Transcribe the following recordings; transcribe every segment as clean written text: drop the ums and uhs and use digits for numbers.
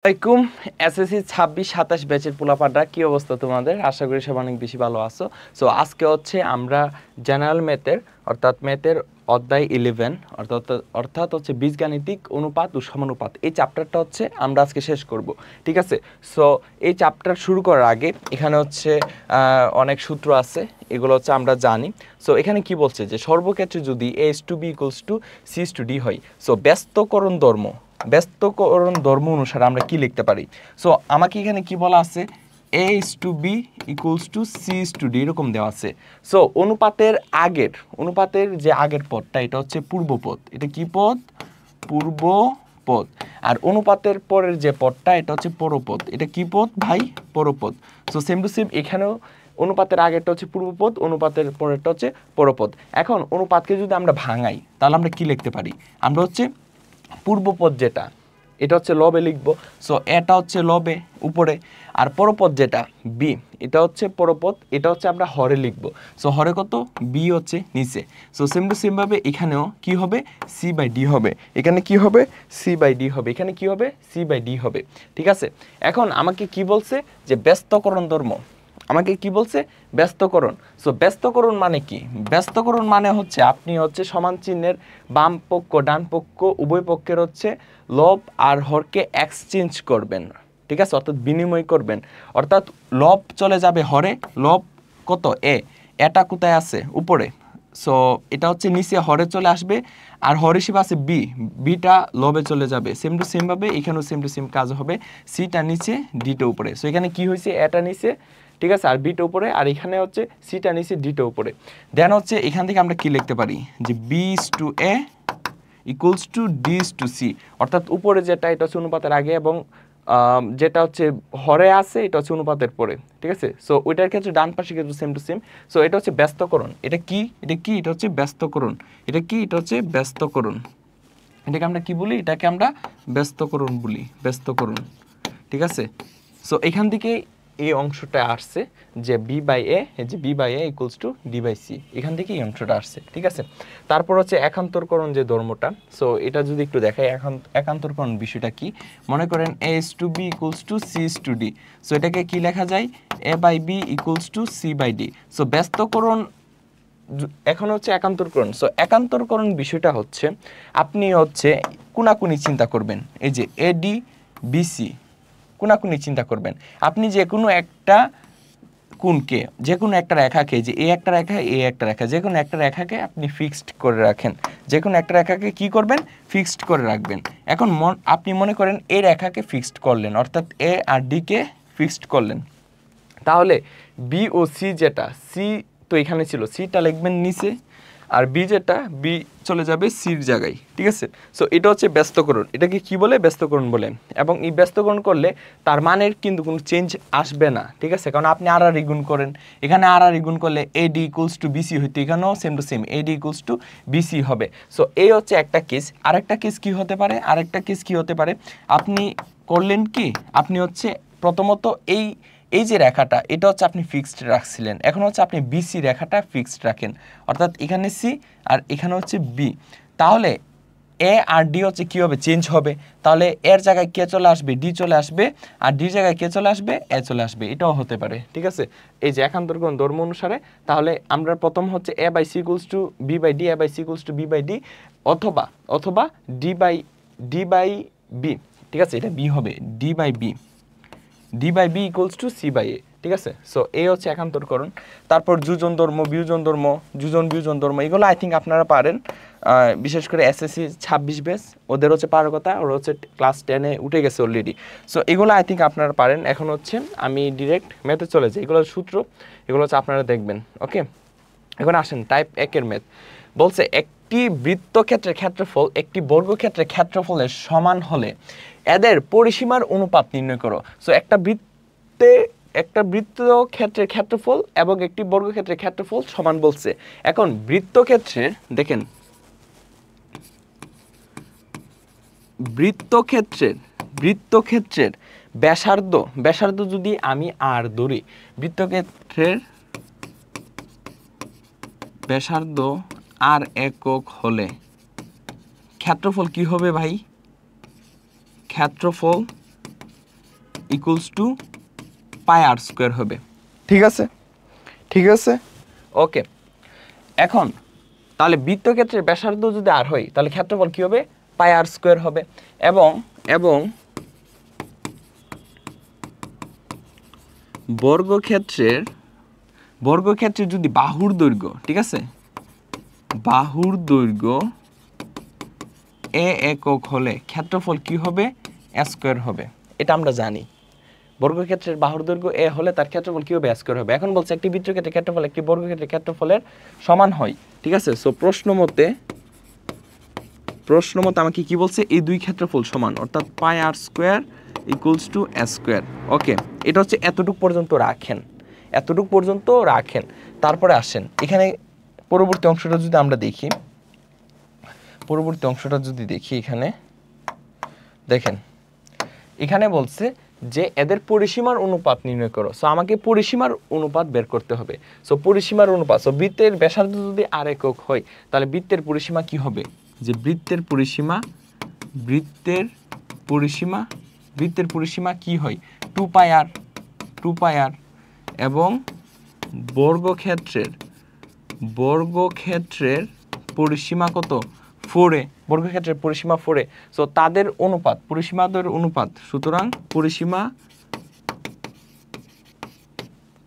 আসসালামাইকুম এসএসসি 26-27 ব্যাচের পোলাপাড়া কি অবস্থা তোমাদের? আশা করি সব অনেক বেশি ভালো আছো। সো আজকে হচ্ছে আমরা জেনারেল ম্যাথের অর্থাৎ ম্যাথের অধ্যায় 11 অর্থাৎ হচ্ছে বীজগাণিতিক অনুপাত ও সমানুপাত এই চ্যাপ্টারটা হচ্ছে আমরা আজকে শেষ করব। ঠিক আছে, সো এই চ্যাপ্টার শুরু করার আগে এখানে হচ্ছে অনেক সূত্র আছে, এগুলো হচ্ছে আমরা জানি। সো এখানে কি বলছে যে সর্বক্ষেত্রে যদি a/b = c/d হয়, সো ব্যস্তকরণ ধর্ম অনুসারে আমরা কি লিখতে পারি? সো আমাকে এখানে কি বলা আছে, a/b = c/d এরকম দেওয়া আছে। সো অনুপাতের যে আগের পদটা এটা হচ্ছে পূর্বপদ। এটা কি পদ? পূর্বপদ। আর অনুপাতের পরের যে পদটা এটা হচ্ছে পরপদ। এটা কি পদ ভাই? পরপদ। সো সেম টু সেম এখানেও অনুপাতের আগেরটা হচ্ছে পূর্বপদ, অনুপাতের পরেরটা হচ্ছে পরপদ। এখন অনুপাতকে যদি আমরা ভাঙাই তাহলে আমরা কি লিখতে পারি? আমরা হচ্ছে পূর্বপদ যেটা এটা হচ্ছে লবে লিখব। সো এটা হচ্ছে লবে উপরে, আর পরপদ যেটা বি এটা হচ্ছে পরপদ, এটা হচ্ছে আমরা হরে লিখব। সো হরে কত? বি হচ্ছে নিচে। সো সেম টু সেম ভাবে এখানেও কি হবে? c/d হবে। এখানে কি হবে? c/d হবে। এখানে কি হবে? c/d হবে। ঠিক আছে, এখন আমাকে কি বলছে যে ব্যস্তকরণ ধর্ম। আমাকে কি বলছে? ব্যস্তকরণ। সো ব্যস্তকরণ মানে কি? ব্যস্তকরণ মানে হচ্ছে আপনি হচ্ছে সমান চিহ্নের বাম পক্ষ ডান পক্ষ উভয় পক্ষের হচ্ছে লব আর হরকে এক্সচেঞ্জ করবেন। ঠিক আছে, অর্থাৎ বিনিময় করবেন। অর্থাৎ লব চলে যাবে হরে, লব কত? এটা কোথায় আছে? উপরে। সো এটা হচ্ছে নিচে হরে চলে আসবে, আর হর হিসেবে আছে বিটা লবে চলে যাবে। সেম টু সেম ভাবে এখানেও সেম টু সেম কাজ হবে। সিটা নিচে ডিটা উপরে। সো এখানে কি হয়েছে? এটা নিচে, ঠিক আছে, আর বিটা উপরে, আর এখানে হচ্ছে সিটা নিচে ডিটা উপরে। দেন হচ্ছে এখান থেকে আমরা কি লিখতে পারি যে b/a = d/c, অর্থাৎ উপরে যেটা এটা হচ্ছে অনুপাতের আগে, এবং যেটা হচ্ছে হরে আছে এটা হচ্ছে অনুপাতের পরে। ঠিক আছে, সো ওইটার ক্ষেত্রে ডান পাশে কিন্তু সেম টু সেম। সো এটা হচ্ছে ব্যস্তকরণ। এটা কি? এটা হচ্ছে ব্যস্তকরণ। এটা কি? এটা হচ্ছে ব্যস্তকরণ। এটাকে আমরা কি বলি? এটাকে আমরা ব্যস্তকরণ বলি, ব্যস্তকরণ। ঠিক আছে, সো এখান থেকে এই অংশটা আসছে যে b/a = d/c, এখান থেকে এই অংশটা আসছে। ঠিক আছে, তারপর হচ্ছে একান্তরকরণ যে ধর্মটা। সো এটা যদি একটু দেখাই, একান্তরকরণ বিষয়টা কি? মনে করেন a/b = c/d। সো এটাকে কি লেখা যায়? a/b = c/d। সো ব্যস্তকরণ এখন হচ্ছে একান্তরকরণ। সো একান্তরকরণ বিষয়টা হচ্ছে আপনি হচ্ছে কোনাকুনি চিন্তা করবেন। এই যে AD BC কোনাকুনি চিন্তা করবেন। আপনি যে কোনো একটা কোণকে, যে কোনো একটা রেখাকে, যে একটা রেখা একটা রেখা, যে কোনো একটা রেখাকে আপনি ফিক্সড করে রাখেন। যে কোনো একটা রেখাকে কি করবেন? ফিক্সড করে রাখবেন। এখন আপনি মনে করেন এই রেখাকে ফিক্সড করলেন, অর্থাৎ A আর D কে ফিক্সড করলেন। তাহলে বি ও সি যেটা, সি তো এখানে ছিল, সিটা লিখবেন নিচে, আর বি যেটা, বি চলে যাবে সির জায়গায়। ঠিক আছে, সো এটা হচ্ছে ব্যস্তকরণ। এটাকে কি বলে? ব্যস্তকরণ বলে। এবং এই ব্যস্তকরণ করলে তার মানের কিন্তু কোনো চেঞ্জ আসবে না। ঠিক আছে, কারণ আপনি আর গুণ করেন, এখানে আর গুণ করলে AD = BC হইতো, এখানেও same to same AD = BC হবে। সো এই হচ্ছে একটা কেস। আরেকটা কেস কি হতে পারে? আরেকটা কেস কি হতে পারে? আপনি করলেন কি, আপনি হচ্ছে প্রথমত এই যে রেখাটা এটা হচ্ছে আপনি ফিক্সড রাখছিলেন, এখন হচ্ছে আপনি BC রেখাটা ফিক্সড রাখেন, অর্থাৎ এখানে সি আর এখানে হচ্ছে বি। তাহলে A আর D হচ্ছে কি হবে? চেঞ্জ হবে। তাহলে এর জায়গায় কে চলে আসবে? D চলে আসবে, আর D জায়গায় কে চলে আসবে? A চলে আসবে। এটাও হতে পারে। ঠিক আছে, এই যে একান্তরকরণ ধর্ম অনুসারে। তাহলে আমরা প্রথম হচ্ছে A/c = b/d, A/c = b/d, অথবা d/b। ঠিক আছে, এটা b হবে, d/b = c/a। ঠিক আছে, সো এই হচ্ছে একান্তরকরণ। তারপর যোজন ধর্ম, বিয়োজন ধর্ম, বিয়োজন ধর্ম, এগুলো আই থিঙ্ক আপনারা পারেন। বিশেষ করে এসএসসি 26 ব্যাচ ওদের হচ্ছে পারার কথা, ওরা হচ্ছে ক্লাস 10-এ উঠে গেছে অলরেডি। সো এগুলো আই থিঙ্ক আপনারা পারেন। এখন হচ্ছে আমি ডিরেক্ট ম্যাথে চলে যাই। এগুলোর সূত্র, এগুলো হচ্ছে আপনারা দেখবেন। ওকে, এখন আসেন টাইপ 1-এর ম্যাথ। বলছে একটি বৃত্তক্ষেত্রের ক্ষেত্রফল একটি বর্গক্ষেত্রের ক্ষেত্রফলের সমান হলে এদের পরিসীমার অনুপাত নির্ণয় করো। সো একটা বৃত্তক্ষেত্রের ক্ষেত্রফল এবং একটি বর্গক্ষেত্রের ক্ষেত্রফল সমান বলছে। এখন বৃত্তক্ষেত্রের দেখেন, বৃত্তক্ষেত্রের ব্যাসার্ধ যদি আমি আর ধরি, বৃত্তক্ষেত্রের ব্যাসার্ধ আর একক হলে ক্ষেত্রফল কি হবে ভাই? ক্ষেত্রফল equals to pi r square হবে। ঠিক আছে, ঠিক আছে, ওকে। এখন তাহলে বৃত্তক্ষেত্রের ব্যাসার্ধ যদি আর হয় তাহলে ক্ষেত্রফল কি হবে? পাই আর স্কোয়ার হবে। এবং এবং বর্গক্ষেত্রের যদি বাহুর দৈর্ঘ্য, ঠিক আছে, বাহুর দৈর্ঘ্য এ একক হলে ক্ষেত্রফল কি হবে? এ স্কোয়ার হবে। এটা আমরা জানি, বর্গক্ষেত্রের বাহুর দৈর্ঘ্য এ হলে তার ক্ষেত্রফল কি হবে? এ স্কোয়ার হবে। এখন বলছে একটি বৃত্তক্ষেত্রের ক্ষেত্রফল একটি বর্গক্ষেত্রের ক্ষেত্রফলের সমান হয়। ঠিক আছে, সো প্রশ্ন মতে আমাকে কি বলছে? এই দুই ক্ষেত্রফল সমান, অর্থাৎ pi r square equals to a square. Okay, এটা হচ্ছে এতটুক পর্যন্ত রাখেন, এতটুক পর্যন্ত রাখেন। তারপরে আসেন এখানে পরবর্তী অংশটা যদি আমরা দেখি, এখানে দেখেন, এখানে বলছে যে এদের পরিসীমার অনুপাত নির্ণয় করো। সো আমাকে পরিসীমার অনুপাত বের করতে হবে। সো পরিসীমার অনুপাত, সো বৃত্তের ব্যাসার্ধ যদি আর একক হয় তাহলে বৃত্তের পরিসীমা কি হবে? যে বৃত্তের পরিসীমা কি হয়? 2 পাই আর। এবং বর্গক্ষেত্রের পরিসীমা কত? 4a। বর্গক্ষেত্রের পরিসীমা 4a। সো তাদের অনুপাত, পরিসীমাদের অনুপাত, সুতরাং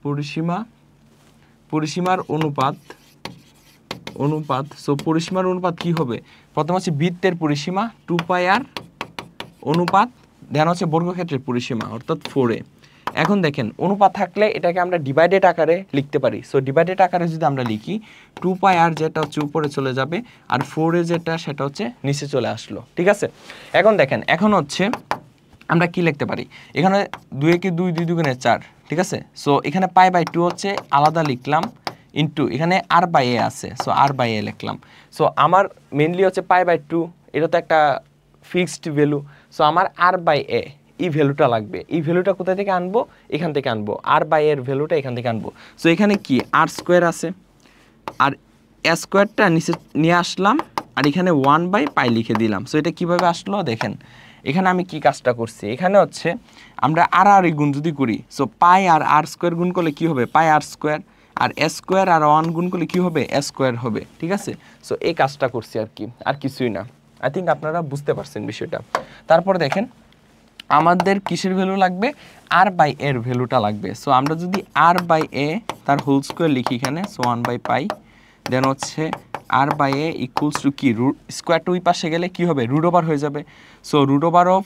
পরিসীমার অনুপাত। সো পরিসীমার অনুপাত কি হবে? প্রথম হচ্ছে বৃত্তের পরিসীমা 2 পাই আর অনুপাত, দেন হচ্ছে বর্গক্ষেত্রের পরিসীমা অর্থাৎ 4a। এখন দেখেন অনুপাত থাকলে এটাকে আমরা ডিভাইডেড আকারে লিখতে পারি। সো ডিভাইডেড আকারে যদি আমরা লিখি 2 পাই আর যেটা হচ্ছে উপরে চলে যাবে আর 4a যেটা সেটা হচ্ছে নিচে চলে আসলো। ঠিক আছে, এখন দেখেন, এখন হচ্ছে আমরা কি লিখতে পারি? এখানে 2 একে 2, 2 দুগুণে 4। ঠিক আছে, সো এখানে পাই বাই 2 হচ্ছে আলাদা লিখলাম, ইন্টু এখানে আর বাই এ আছে, সো আর বাই এ লিখলাম। সো আমার মেনলি হচ্ছে পাই বাই 2, এটা তো একটা ফিক্সড ভ্যালু। সো আমার আর বাই এ এই ভ্যালুটা লাগবে। এই ভ্যালুটা কোথা থেকে আনবো? এখান থেকে আনবো। আর বাই এর ভ্যালুটা এখান থেকে আনবো। সো এখানে কি আর স্কোয়ার আছে, আর এ স্কোয়ারটা নিচে নিয়ে আসলাম, আর এখানে 1 বাই পাই লিখে দিলাম। সো এটা কিভাবে আসলো দেখেন, এখানে আমি কি কাজটা করছি, এখানে হচ্ছে আমরা আর আর গুণ যদি করি, সো পাই আর আর স্কোয়ার গুণ করলে কি হবে? পাই আর স্কোয়ার। আর এ স্কোয়ার আর 1 গুণ করলে কি হবে? এ স্কোয়ার হবে। ঠিক আছে, সো এই কাজটা করছি আর কি, আর কিছুই না। আই থিঙ্ক আপনারা বুঝতে পারছেন বিষয়টা। তারপর দেখেন আমাদের কিসের ভ্যালু লাগবে? আর বাই এর ভ্যালুটা লাগবে। সো আমরা যদি আর বাই এ তার হোল স্কোয়ার লিখি এখানে, সো 1 বাই পাই, দেন হচ্ছে আর বাই এ ইকুয়ালস টু কি? স্কোয়ারটা ওই পাশে গেলে কি হবে? রুট ওভার হয়ে যাবে। সো রুট ওভার অফ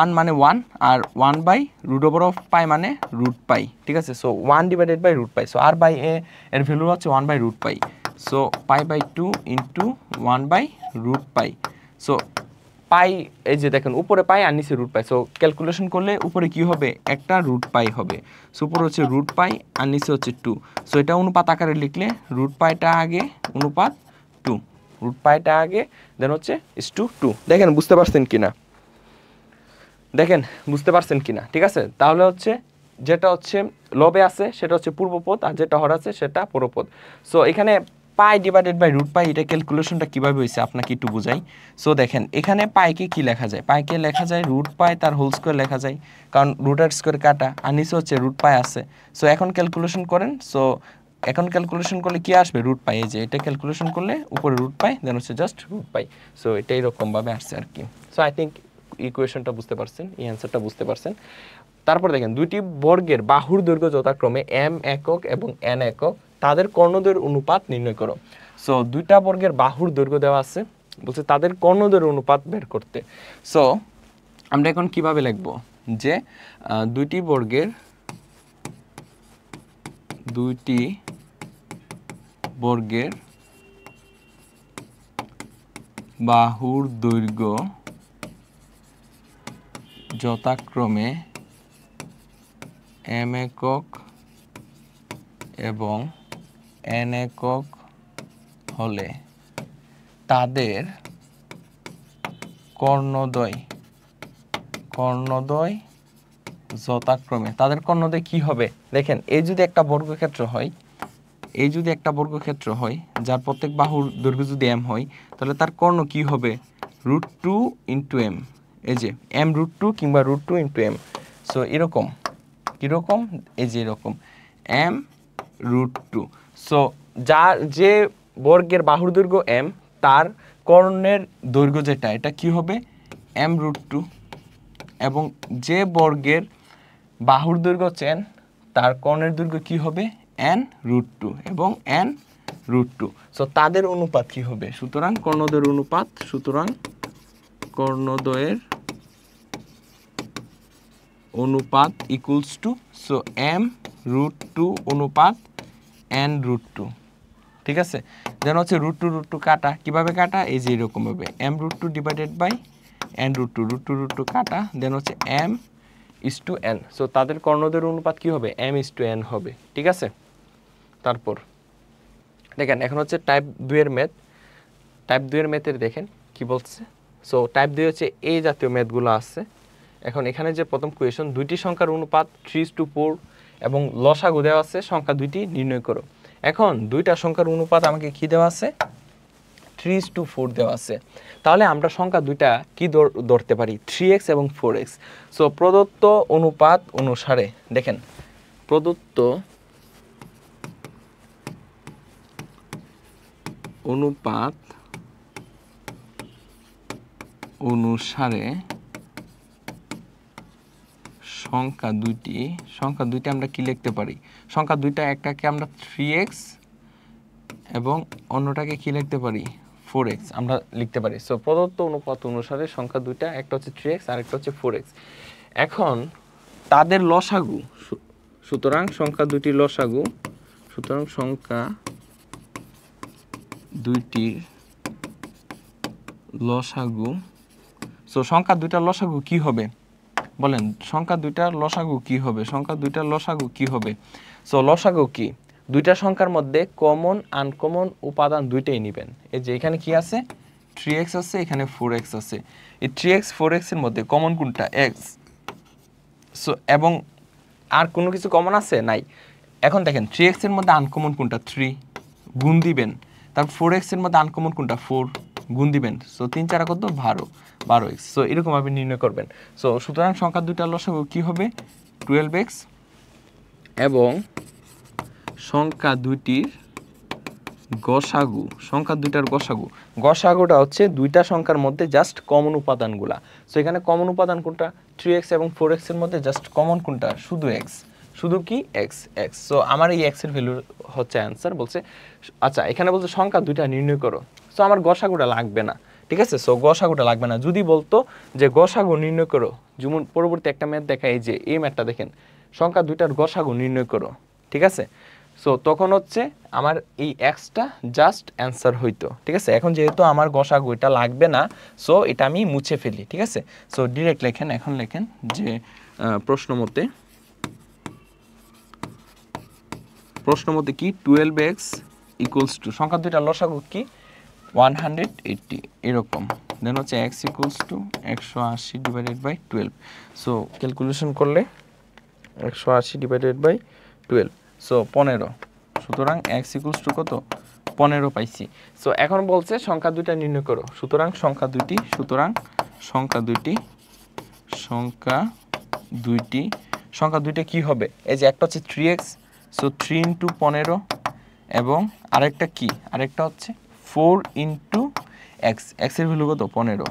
1 মানে 1, আর 1 by root over of pi মানে রুট পাই। ঠিক আছে, so 1 divided by root pi. So r by a এর ভ্যালু হচ্ছে 1 by root pi. So pi by 2 into 1 by root pi. So pi, এই যে দেখেন উপরে পাই আর নিচে রুট পাই। সো ক্যালকুলেশন করলে উপরে কি হবে? একটা রুট পাই হবে। সো উপরে হচ্ছে রুট পাই আর নিচে হচ্ছে 2। সো এটা অনুপাত আকারে লিখলে রুট পাইটা আগে, অনুপাত 2, রুট পাইটা আগে, দেন হচ্ছে ইস টু 2। দেখেন বুঝতে পারছেন কিনা? ঠিক আছে, তাহলে হচ্ছে যেটা হচ্ছে লবে আছে সেটা হচ্ছে পূর্বপদ, আর যেটা হর আছে সেটা পরপদ। সো এখানে pi divided by root pi, এটা ক্যালকুলেশনটা কীভাবে হয়েছে আপনাকে একটু বুঝাই। সো দেখেন এখানে পাইকে কি লেখা যায়? পাইকে লেখা যায় রুট পাই তার হোল স্কোয়ার লেখা যায়, কারণ রুটের স্কোয়ার কাটা, আর নিচে হচ্ছে রুট পাই আছে। সো এখন ক্যালকুলেশন করেন। সো এখন ক্যালকুলেশন করলে কি আসবে? Root pi. এই যে এটা ক্যালকুলেশন করলে উপরে রুট পাই, দেন হচ্ছে জাস্ট রুট পাই। সো এটা এরকমভাবে আসছে আর কি। সো আই থিঙ্ক ইকুয়েশনটা বুঝতে পারছেন, এই অ্যান্সারটা বুঝতে পারছেন। তারপর দেখেন দুইটি বর্গের বাহুর দৈর্ঘ্য যথাক্রমে m একক এবং n একক, তাদের কর্ণদ্বয়ের অনুপাত নির্ণয় করো। সো দুইটা বর্গের বাহুর দৈর্ঘ্য দেওয়া আছে, বলছে তাদের কর্ণদ্বয়ের অনুপাত বের করতে। সো আমরা এখন কিভাবে লিখব? যে দুইটি বর্গের বাহুর দৈর্ঘ্য যথাক্রমে m একক এবং n একক হলে তাদের কর্ণদ্বয় যথাক্রমে, তাদের কর্ণদ্বয় কি হবে? দেখেন এই যদি একটা বর্গক্ষেত্র হয়, যার প্রত্যেক বাহুর দৈর্ঘ্য যদি m হয়, তাহলে তার কর্ণ কি হবে? √2 × m। এই যে m √2 কিংবা √2 × m। সো এরকম কীরকম, এই যে এরকম m√2। সো যে বর্গের বাহুর দৈর্ঘ্য m, তার কর্ণের দৈর্ঘ্য যেটা, এটা কি হবে m√2, এবং যে বর্গের বাহুর দৈর্ঘ্য n, তার কর্ণের দৈর্ঘ্য কি হবে n√2 এবং n√2। সো তাদের অনুপাত কি হবে? সুতরাং কর্ণদ্বয়ের অনুপাত, সুতরাং কর্ণদ্বয়ের অনুপাত ইকুয়ালস টু, সো m√2 অনুপাত n√2। ঠিক আছে, যেন হচ্ছে √2 কাটা, কিভাবে কাটা, এই যে এরকম ভাবে m√2 ডিভাইডেড বাই n√2, √2 কাটা, দেন হচ্ছে m/n। সো তাদের কর্ণদ্বয়ের অনুপাত কি হবে m/n হবে। ঠিক আছে, তারপর দেখেন এখন হচ্ছে টাইপ 2 এর ম্যাথ। টাইপ 2 এর ম্যাথের দেখেন কি বলছে। সো টাইপ 2 হচ্ছে এই জাতীয় ম্যাথগুলো আছে। এখন এখানে যে প্রথম কোয়েশন, দুইটি সংখ্যার অনুপাত 3:4 এবং লসাগু দেওয়া আছে, সংখ্যা দুইটি নির্ণয় করো। এখন দুইটা সংখ্যার অনুপাত আমাকে কি দেওয়া আছে 3:4 দেওয়া আছে, তাহলে আমরা সংখ্যা দুইটা কি ধরতে পারি 3x এবং 4x। সো প্রদত্ত অনুপাত অনুসারে দেখেন, প্রদত্ত অনুপাত অনুসারে সংখ্যা দুইটি আমরা কি লিখতে পারি, সংখ্যা দুইটা, একটাকে আমরা 3x এবং অন্যটাকে কি লিখতে পারি 4x আমরা লিখতে পারি। সো প্রদত্ত অনুপাত অনুসারে সংখ্যা দুইটা, একটা হচ্ছে 3x আর একটা হচ্ছে 4x। এখন তাদের লসাগু, সুতরাং সংখ্যা দুইটির লসাগু, সুতরাং সংখ্যা দুইটির লসাগু। সো সংখ্যা দুইটার লসাগু কি হবে বলেন, সংখ্যা দুইটার লসাগু কি হবে, সংখ্যা দুইটার লসাগু কি হবে? সো লসাগু কি, দুইটা সংখ্যার মধ্যে কমন আনকমন উপাদান দুইটাই নেবেন। এই যে এখানে কি আছে 3x আছে, এখানে 4x আছে, এই 3x 4x এর মধ্যে কমন কোনটা x। সো এবং আর কোনো কিছু কমন আছে নাই। এখন দেখেন 3x এর মধ্যে আনকমন কোনটা 3, গুণ দিবেন। তারপর 4x এর মধ্যে আনকমন কোনটা 4, গুণ দিবেন। সো 3 4 কত 12x। সো এরকমভাবে নির্ণয় করবেন। সো সুতরাং সংখ্যা দুইটার লসাগু কি হবে 12x, এবং সংখ্যা দুইটির গসাগু, সংখ্যা দুইটার গসাগু, গসাগুটা হচ্ছে দুইটা সংখ্যার মধ্যে জাস্ট কমন উপাদানগুলা। সো এখানে কমন উপাদান কোনটা 3x এবং 4x এর মধ্যে জাস্ট কমন কোনটা শুধু x, শুধু কি x। সো আমার এই x এর ভ্যালু হচ্ছে অ্যান্সার। বলছে আচ্ছা এখানে বলছে সংখ্যা দুইটা নির্ণয় করো, সো আমার গসাগুটা লাগবে না। ঠিক আছে, সো গসাগুটা লাগবে না। যদি বলতো যে গসাগু নির্ণয় করো, যেমন পরবর্তী একটা ম্যাথ দেখা, এই যে এই ম্যাথটা দেখেন, সংখ্যা দুইটার গসাগু নির্ণয় করো। ঠিক আছে, সো তখন হচ্ছে আমার এই এক্সটা জাস্ট অ্যান্সার হইতো। ঠিক আছে, এখন যেহেতু আমার গসাগু এটা লাগবে না, সো এটা আমি মুছে ফেলি। ঠিক আছে, সো ডিরেক্ট লেখেন, এখন লেখেন যে প্রশ্ন মতে কি 12x ইকুয়ালস টু, সংখ্যা দুইটা লসাগু কি 180 এরকম, দেন হচ্ছে x equals to 180 divided by 12। So calculation করলে 180 ডিভাইডেড বাই 12, সো 15। সুতরাং x ইকুয়ালস টু কত 15 পাইছি। সো এখন বলছে সংখ্যা দুইটা নির্ণয় করো। সুতরাং সংখ্যা দুইটি কি হবে, এই যে একটা হচ্ছে 3x, সো 3 × 15, এবং আরেকটা কি, আরেকটা হচ্ছে 4 × x, x এর ভ্যালু কত 15।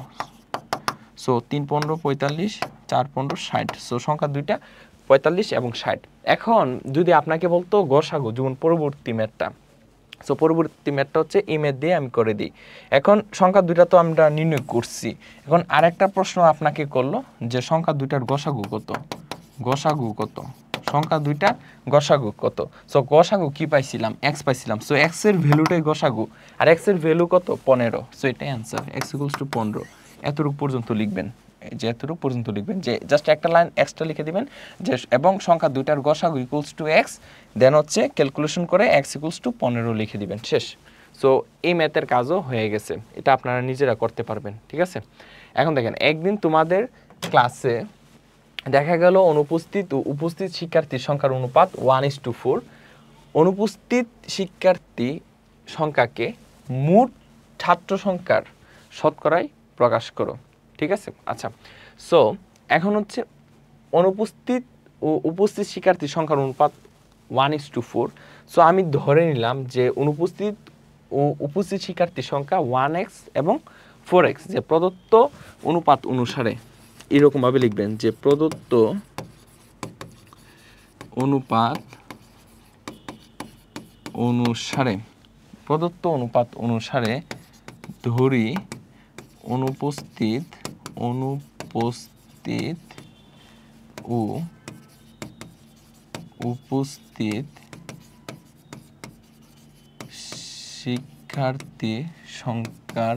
সো 3 15 45, 4 15 60। সো সংখ্যা দুইটা 45 এবং 60। এখন যদি আপনাকে বলতো গসাগু, যেমন পরবর্তী ম্যাথটা, সো পরবর্তী ম্যাথটা হচ্ছে এই ম্যাথ দিয়ে আমি করে দিই। এখন সংখ্যা দুইটা তো আমরা নির্ণয় করছি, এখন আরেকটা প্রশ্ন আপনাকে করলো যে সংখ্যা দুইটার গসাগু কত, সংখ্যা দুইটার গসাগু কত। সো গসাগু কি পাইছিলাম x পাইছিলাম, সো x এর ভ্যালুটাই গসাগু, আর x এর ভ্যালু কত 15। সো এটাই অ্যান্সার, x ইকুয়ালস টু 15। এতটুকু পর্যন্ত লিখবেন, যে এতটুকু পর্যন্ত লিখবেন, যে জাস্ট একটা লাইন এক্সট্রা লিখে দিবেন যে এবং সংখ্যা দুইটার গসাগু ইকুয়ালস টু x, দেন হচ্ছে ক্যালকুলেশন করে x ইকুয়ালস টু 15 লিখে দিবেন, শেষ। সো এই ম্যাথের কাজও হয়ে গেছে, এটা আপনারা নিজেরা করতে পারবেন। ঠিক আছে, এখন দেখেন একদিন তোমাদের ক্লাসে দেখা গেল অনুপস্থিত ও উপস্থিত শিক্ষার্থীর সংখ্যার অনুপাত 1:4। অনুপস্থিত শিক্ষার্থী সংখ্যাকে মোট ছাত্র সংখ্যার শতকরায় প্রকাশ করো। ঠিক আছে, আচ্ছা। সো এখন হচ্ছে অনুপস্থিত ও উপস্থিত শিক্ষার্থীর সংখ্যার অনুপাত 1:4। সো আমি ধরে নিলাম যে অনুপস্থিত ও উপস্থিত শিক্ষার্থীর সংখ্যা 1x এবং 4x, যে প্রদত্ত অনুপাত অনুসারে এরকমভাবে লিখবেন যে প্রদত্ত অনুপাত অনুসারে ধরি অনুপস্থিত ও উপস্থিত শিক্ষার্থী সংখ্যার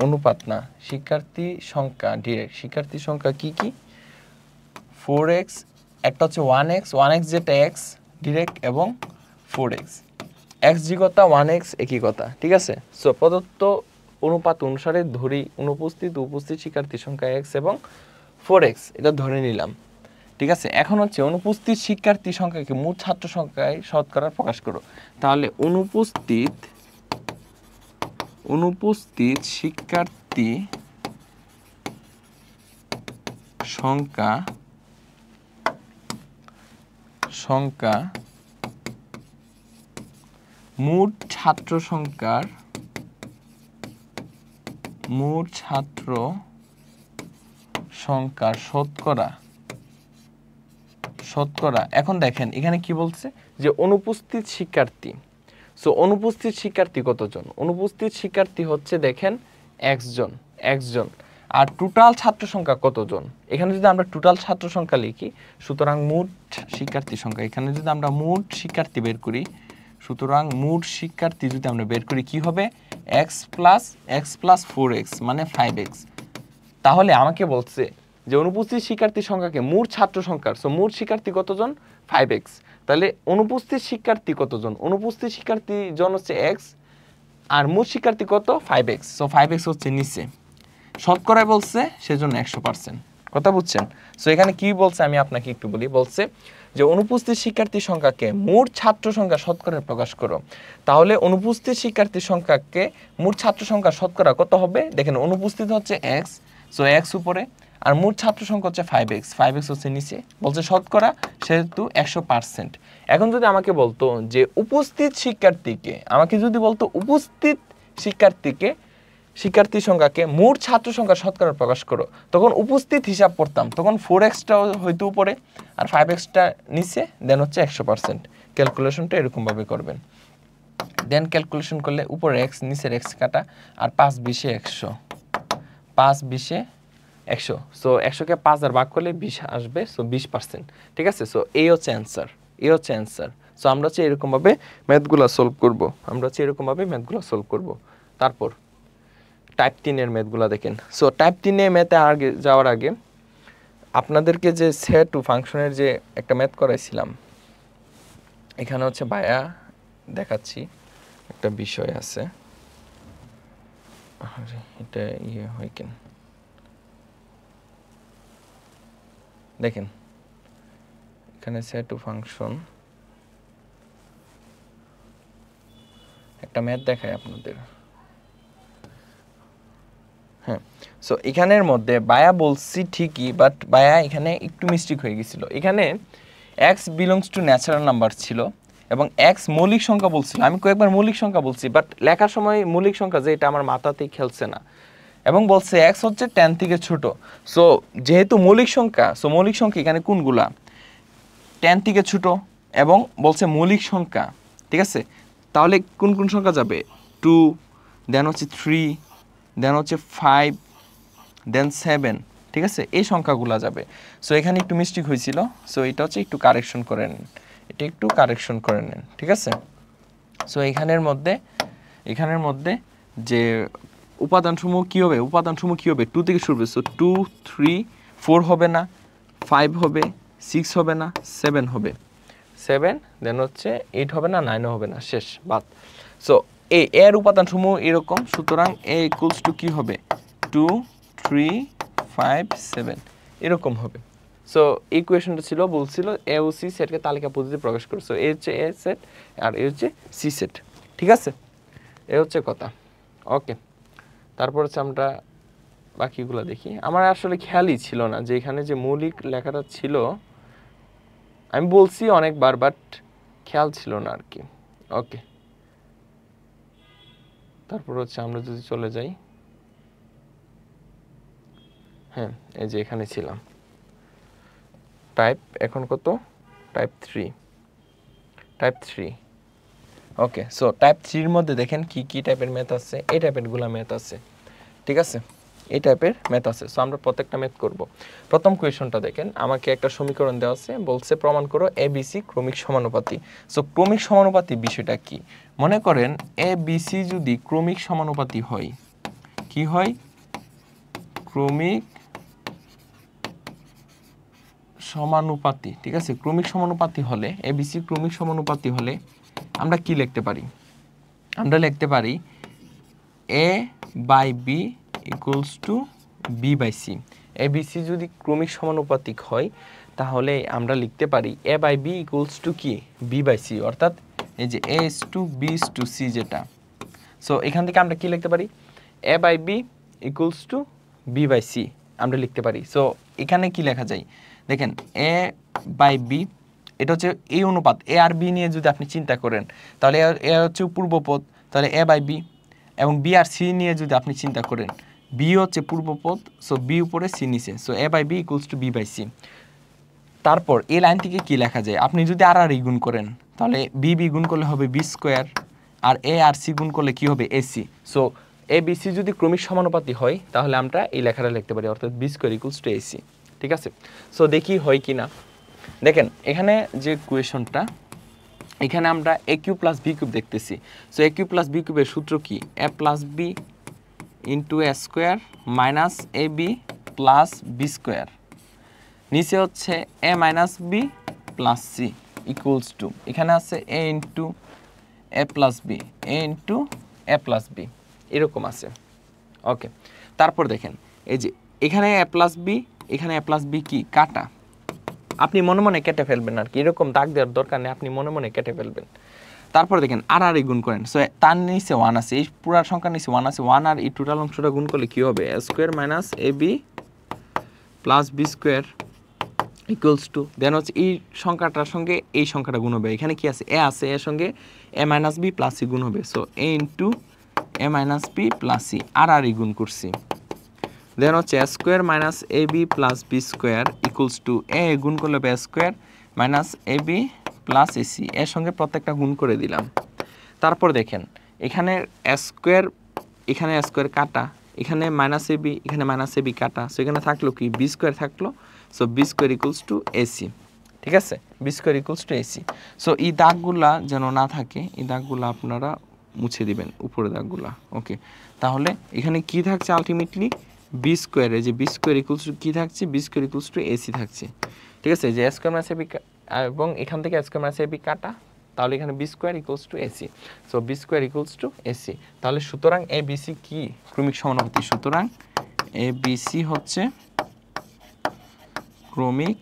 অনুপাত না, শিক্ষার্থী সংখ্যা ডিরেক্ট শিক্ষার্থী সংখ্যা কি 4x, একটা হচ্ছে 1x যেটা x ডিরেক্ট এবং 4x x জি কথা 1x একই কথা, ঠিক আছে। সো প্রদত্ত অনুপাত অনুসারে ধরি অনুপস্থিত উপস্থিত শিক্ষার্থী সংখ্যা x এবং 4x, এটা ধরে নিলাম, ঠিক আছে। এখন হচ্ছে অনুপস্থিত শিক্ষার্থী সংখ্যাকে মোট ছাত্র সংখ্যায় শতকরা প্রকাশ করো। তাহলে অনুপস্থিত শিক্ষার্থী সংখ্যা মোট ছাত্র সংখ্যার শতকরা। এখন দেখেন এখানে কি বলছে যে অনুপস্থিত শিক্ষার্থী। সো অনুপস্থিত শিক্ষার্থী কতজন? অনুপস্থিত শিক্ষার্থী হচ্ছে দেখেন x জন। আর টোটাল ছাত্র সংখ্যা কতজন? এখানে যদি আমরা টোটাল ছাত্র সংখ্যা লিখি, সুতরাং মোট শিক্ষার্থী সংখ্যা, এখানে যদি আমরা মোট শিক্ষার্থী বের করি, সুতরাং মোট শিক্ষার্থী যদি আমরা বের করি কি হবে x plus 4x মানে 5x। তাহলে আমাকে বলছে যে অনুপস্থিত শিক্ষার্থীর সংখ্যাকে মোট ছাত্র সংখ্যার, সো মোট শিক্ষার্থী কতজন 5x, তাহলে অনুপস্থিত শিক্ষার্থী কতজন? অনুপস্থিত শিক্ষার্থী জন হচ্ছে x আর মোট শিক্ষার্থী কত 5x, সো 5x হচ্ছে নিচে, শতকরায় বলছে সেজন্য 100%, কথা বুঝছেন। সো এখানে কি বলছে আমি আপনাকে একটু বলি, বলছে যে অনুপস্থিত শিক্ষার্থীর সংখ্যাকে মোট ছাত্র সংখ্যা শতকরায় প্রকাশ করো। তাহলে অনুপস্থিত শিক্ষার্থীর সংখ্যাকে মোট ছাত্র সংখ্যা শতকরা কত হবে? দেখেন অনুপস্থিত হচ্ছে x, সো x উপরে, আর মোট ছাত্র সংখ্যা হচ্ছে 5x হচ্ছে নিচে, বলছে শতকরা সেহেতু 100%। এখন যদি আমাকে বলতো যে উপস্থিত শিক্ষার্থী সংখ্যাকে মোট ছাত্র সংখ্যা শতকরা প্রকাশ করো, তখন উপস্থিত হিসাব পড়তাম, তখন 4xটা হয়তো উপরে আর 5xটা নিচে, দেন হচ্ছে 100%। ক্যালকুলেশনটা এরকমভাবে করবেন। দেন ক্যালকুলেশন করলে উপরে x নিচের x কাটা, আর 5×20 100, 5×20 সো 100কে 5 আর ভাগ করলে 20 আসবে, সো 20%, ঠিক আছে। সো এই হচ্ছে অ্যান্সার। সো আমরা হচ্ছে এরকমভাবে ম্যাথগুলো সলভ করব। তারপর টাইপ 3 এর ম্যাথগুলো দেখেন। সো টাইপ 3 এর ম্যাথে আগে যাওয়ার আগে আপনাদেরকে যে সেট টু ফাংশনের যে একটা ম্যাথ করাইছিলাম, এখানে হচ্ছে ভাইয়া দেখাচ্ছি একটা বিষয় আছে, এটা হয় কেন দেখেন, এখানে সেট টু ফাংশন একটা ম্যাথ দেখায় আপনাদের। হ্যাঁ, সো এখানের মধ্যে বায়া বলছি ঠিকই, বাট বায়া এখানে একটু মিস্টেক হয়ে গেছিল। এখানে x belongs to natural number ছিল এবং x মৌলিক সংখ্যা বলছিল। আমি কয়েকবার মৌলিক সংখ্যা বলছি, বাট লেখার সময় মৌলিক সংখ্যা যে এটা আমার মাথাতেই খেলছে না, এবং বলছে x হচ্ছে 10 থেকে ছোট। সো যেহেতু মৌলিক সংখ্যা, সো মৌলিক সংখ্যা এখানে কোনগুলা 10 থেকে ছোট, এবং বলছে মৌলিক সংখ্যা, ঠিক আছে। তাহলে কোন কোন সংখ্যা যাবে? 2, দেন হচ্ছে 3, দেন হচ্ছে 5, দেন 7, ঠিক আছে, এই সংখ্যাগুলো যাবে। সো এখানে একটু মিস্টেক হয়েছিল, সো এটা হচ্ছে একটু কারেকশন করে নেন, ঠিক আছে। সো এখানের মধ্যে যে উপাদানসমূহ কি হবে 2 থেকে শুরু হবে। সো 2, 3, 4 হবে না, 5 হবে, 6 হবে না, 7 হবে, 7, দেন হচ্ছে 8 হবে না, 9 হবে না, শেষ, বাদ। সো এর উপাদানসমূহ এরকম, সুতরাং a ইকুয়ালস টু কি হবে 2, 3, 5, 7 এরকম হবে। সো ইকুয়েশনটা ছিল, বলছিল এ ও সি সেটকে তালিকা পদ্ধতিতে প্রকাশ করো। সো এ হচ্ছে এ সেট আর এ হচ্ছে সি সেট, ঠিক আছে, এ হচ্ছে কথা। ওকে, তারপর হচ্ছে আমরা বাকিগুলো দেখি। আমার আসলে খেয়ালই ছিল না যে এখানে যে মৌলিক লেখাটা ছিল, আমি বলছি অনেকবার, বাট খেয়াল ছিল না আর কি। ওকে, তারপর হচ্ছে আমরা যদি চলে যাই, হ্যাঁ এই যে এখানে ছিলাম টাইপ, এখন কত, টাইপ 3। ওকে, সো টাইপ 3-র মধ্যে দেখেন কি কি টাইপের ম্যাথ আছে, এই টাইপেরগুলো ম্যাথ আছে, ঠিক আছে, এই টাইপের ম্যাথ আছে। সো আমরা প্রত্যেকটা ম্যাথ করব। প্রথম কোয়েশনটা দেখেন, আমাকে একটা সমীকরণ দেওয়া আছে, বলছে প্রমাণ করো ABC ক্রমিক সমানুপাতি। সো ক্রমিক সমানুপাতি বিষয়টা কি? মনে করেন ABC যদি ক্রমিক সমানুপাতি হয়, কি হয়? ক্রমিক সমানুপাতি, ঠিক আছে। ক্রমিক সমানুপাতি হলে, ABC ক্রমিক সমানুপাতি হলে আমরা কি লিখতে পারি? আমরা লিখতে পারি A/B = B/C। ABC যদি ক্রমিক সমানুপাতিক হয় তাহলে আমরা লিখতে পারি A/B = কি? B/C, অর্থাৎ এই যে A/B/C যেটা। সো এখান থেকে আমরা কি লিখতে পারি? A/B = B/C আমরা লিখতে পারি। সো এখানে কি লেখা যায় দেখেন, A/B এটা হচ্ছে এই অনুপাত, A আর B নিয়ে যদি আপনি চিন্তা করেন তাহলে এ হচ্ছে পূর্বপদ, তাহলে A/B, এবং B আর C নিয়ে যদি আপনি চিন্তা করেন, B হচ্ছে পূর্বপদ, সো B উপরে C নিচে, সো A/B = B/C। তারপর এই লাইন থেকে কি লেখা যায়? আপনি যদি আর গুণ করেন তাহলে B গুণ করলে হবে B², R A R C গুণ করলে কি হবে? AC। সো ABC যদি ক্রমিক সমানুপাতি হয় তাহলে আমরা এই লেখাটা লিখতে পারি, অর্থাৎ B² = AC, ঠিক আছে। সো দেখি হয় কি না। দেখেন এখানে যে কোয়েশনটা, এখানে আমরা AQ + B³ দেখতেছি। সো AQ + B³ এর সূত্র কি? A + B × A² - AB + B²। নিচে হচ্ছে A - B + C = এখানে আছে A × A + B, A × A + B, এরকম আছে। ওকে, তারপর দেখেন এই যে এখানে A + B, এখানে A + B কি কাটা, আপনি মনে মনে কেটে ফেলবেন আর কি, এরকম দাগ দেওয়ার দরকার নেই, আপনি মনে মনে কেটে ফেলবেন। তারপর দেখেন আর গুণ করেন, সো তার নিচে 1 আছে, এই পুরো সংখ্যার নিচে 1 আছে, 1 আর এই টোটাল অংশটা গুণ করলে কি হবে? A² - AB + B² = দেন হচ্ছে এই সংখ্যাটার সঙ্গে এই সংখ্যাটা গুণ হবে। এখানে কি আছে? A আছে, এর সঙ্গে A - B + C গুণ হবে, so A × A - B + C আর গুণ করছি। দেন হচ্ছে A² - AB + B² = A গুণ করলে হবে A² - AB + AC, এর সঙ্গে প্রত্যেকটা গুণ করে দিলাম। তারপর দেখেন এখানে A², এখানে A² কাটা, এখানে -AB, এখানে -AB কাটা, সো এখানে থাকলো কি? B² থাকলো, সো B² = AC, ঠিক আছে, B² = AC। সো এই দাগগুলা যেন না থাকে, এই দাগগুলা আপনারা মুছে দিবেন, উপরে দাগগুলা। ওকে, তাহলে এখানে কি থাকছে আলটিমেটলি? B², এই যে B² কি থাকছে? B² = AC থাকছে, ঠিক আছে। যে A² - AB এবং এখান থেকে A² - AB কাটা, তাহলে এখানে B² = AC, so B² = AC। তাহলে সুতরাং ABC কি? ক্রমিক সমানুপাতি। সুতরাং ABC হচ্ছে ক্রমিক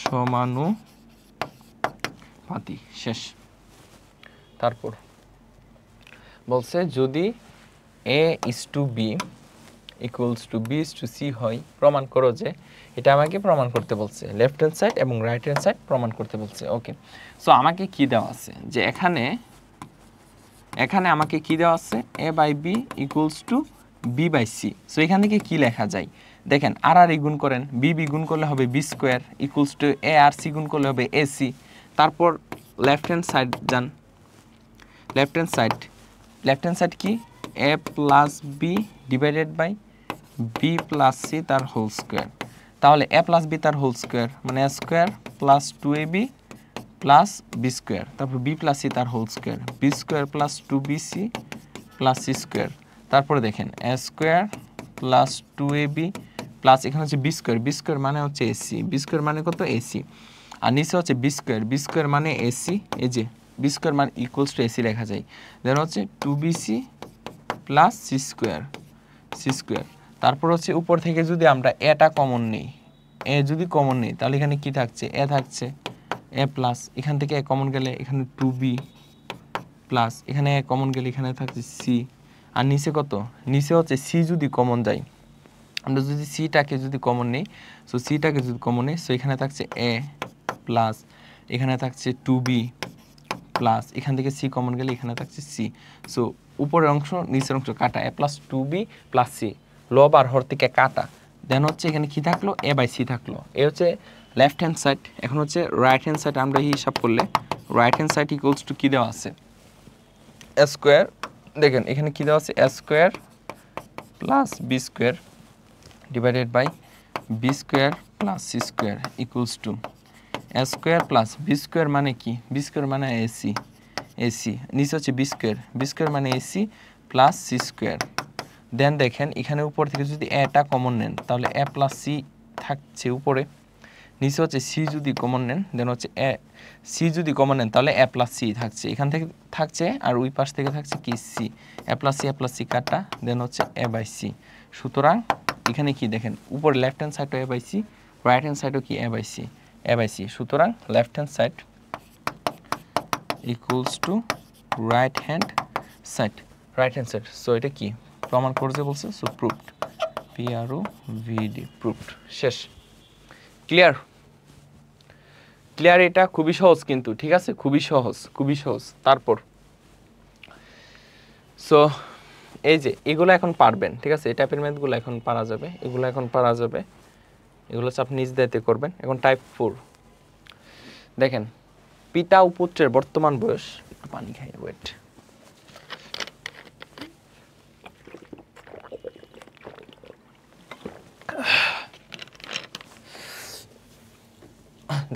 সমানুপাতি, শেষ। তারপর বলছে যদি A/B = B/C হয়, প্রমাণ করো যে, এটা আমাকে প্রমাণ করতে বলছে, লেফট হ্যান্ড সাইড এবং রাইট হ্যান্ড সাইড প্রমাণ করতে বলছে। ওকে, সো আমাকে কি দেওয়া আছে? যে এখানে আমাকে কি দেওয়া আছে? A/B = B/C। সো এখান থেকে কি লেখা যায় দেখেন, আর গুণ করেন, B গুণ করলে হবে B² = A আর C গুণ করলে হবে AC। তারপর লেফট হ্যান্ড সাইড যান, লেফট হ্যান্ড সাইড কি? A + B / B + C তার হোল স্কয়ার। তাহলে A + B তার হোল স্কয়ার মানে A² + 2AB + B², তারপর B + C তার whole square, B² + 2BC + C²। তারপরে দেখেন A² + 2AB প্লাস এখানে হচ্ছে B² মানে হচ্ছে AC, B² মানে কত? AC। আর নিচে হচ্ছে B² মানে AC, এই যে B² মানে = AC লেখা যায়। দেন হচ্ছে 2BC + C²। তারপর হচ্ছে উপর থেকে যদি আমরা এটা কমন নিই, A যদি কমন নিই তাহলে এখানে কি থাকছে? A থাকছে, A প্লাস, এখান থেকে A কমন গেলে এখানে 2B প্লাস, এখানে A কমন গেলে এখানে থাকছে C, আর নিচে কত, নিচে হচ্ছে সি যদি কমন যায়, আমরা যদি সিটাকে যদি কমন নিই, সো সিটাকে যদি কমন নিই, সো এখানে থাকছে এ প্লাস, এখানে থাকছে 2b প্লাস, এখান থেকে সি কমন গেলে এখানে থাকছে সি। সো উপরের অংশ নিচের অংশ কাটা, এ প্লাস 2b প্লাস সি, লব আর হর থেকে কাটা, দেন হচ্ছে এখানে কি থাকলো, এ বাই সি থাকলো। এ হচ্ছে লেফট হ্যান্ড সাইড। এখন হচ্ছে রাইট হ্যান্ড সাইড আমরা হিসাব করলে right hand side equals to কী দেওয়া আছে, এ স্কোয়ার, দেখেন এখানে কী দেওয়া আছে, a square plus b square divided by b square plus c square equals to a square plus b square মানে কি, বি স্কোয়ার মানে এসি, এসি নিচে হচ্ছে বি স্কোয়ার মানে ac plus c square. Then দেখেন এখানে উপর থেকে যদি এটা কমন নেন তাহলে এ প্লাস সি থাকছে উপরে, নিচে হচ্ছে সি যদি কমন নেন দেন হচ্ছে এ, সি যদি কমন নেন তাহলে এ প্লাস সি থাকছে, এখান থেকে থাকছে আর ওই পাশ থেকে থাকছে কি সি, এ প্লাস সি কাটা, দেন হচ্ছে এ বাই সি। সুতরাং এখানে কি দেখেন উপরে লেফট হ্যান্ড সাইডও a by c, right hand সাইডও কি a by c, a by c. সুতরাং left hand side equals to right hand side, right hand side. So এটা কি প্রমাণ করতে বলছে, সো প্রুভড, PROVD প্রুভড, শেষ। ক্লিয়ার, ক্লিয়ার, এটা খুবই সহজ কিন্তু, ঠিক আছে, খুবই সহজ, খুবই সহজ। তারপর সো এই যে এগুলো এখন পারবেন, ঠিক আছে, এই টাইপের ম্যাথগুলো এখন পারা যাবে, এগুলো এখন পারা যাবে, এগুলো হচ্ছে আপনি নিজ দায়িত্বে করবেন। এখন টাইপ 4 দেখেন, পিতা ও পুত্রের বর্তমান বয়স, একটু পানি খাই, ওয়েট,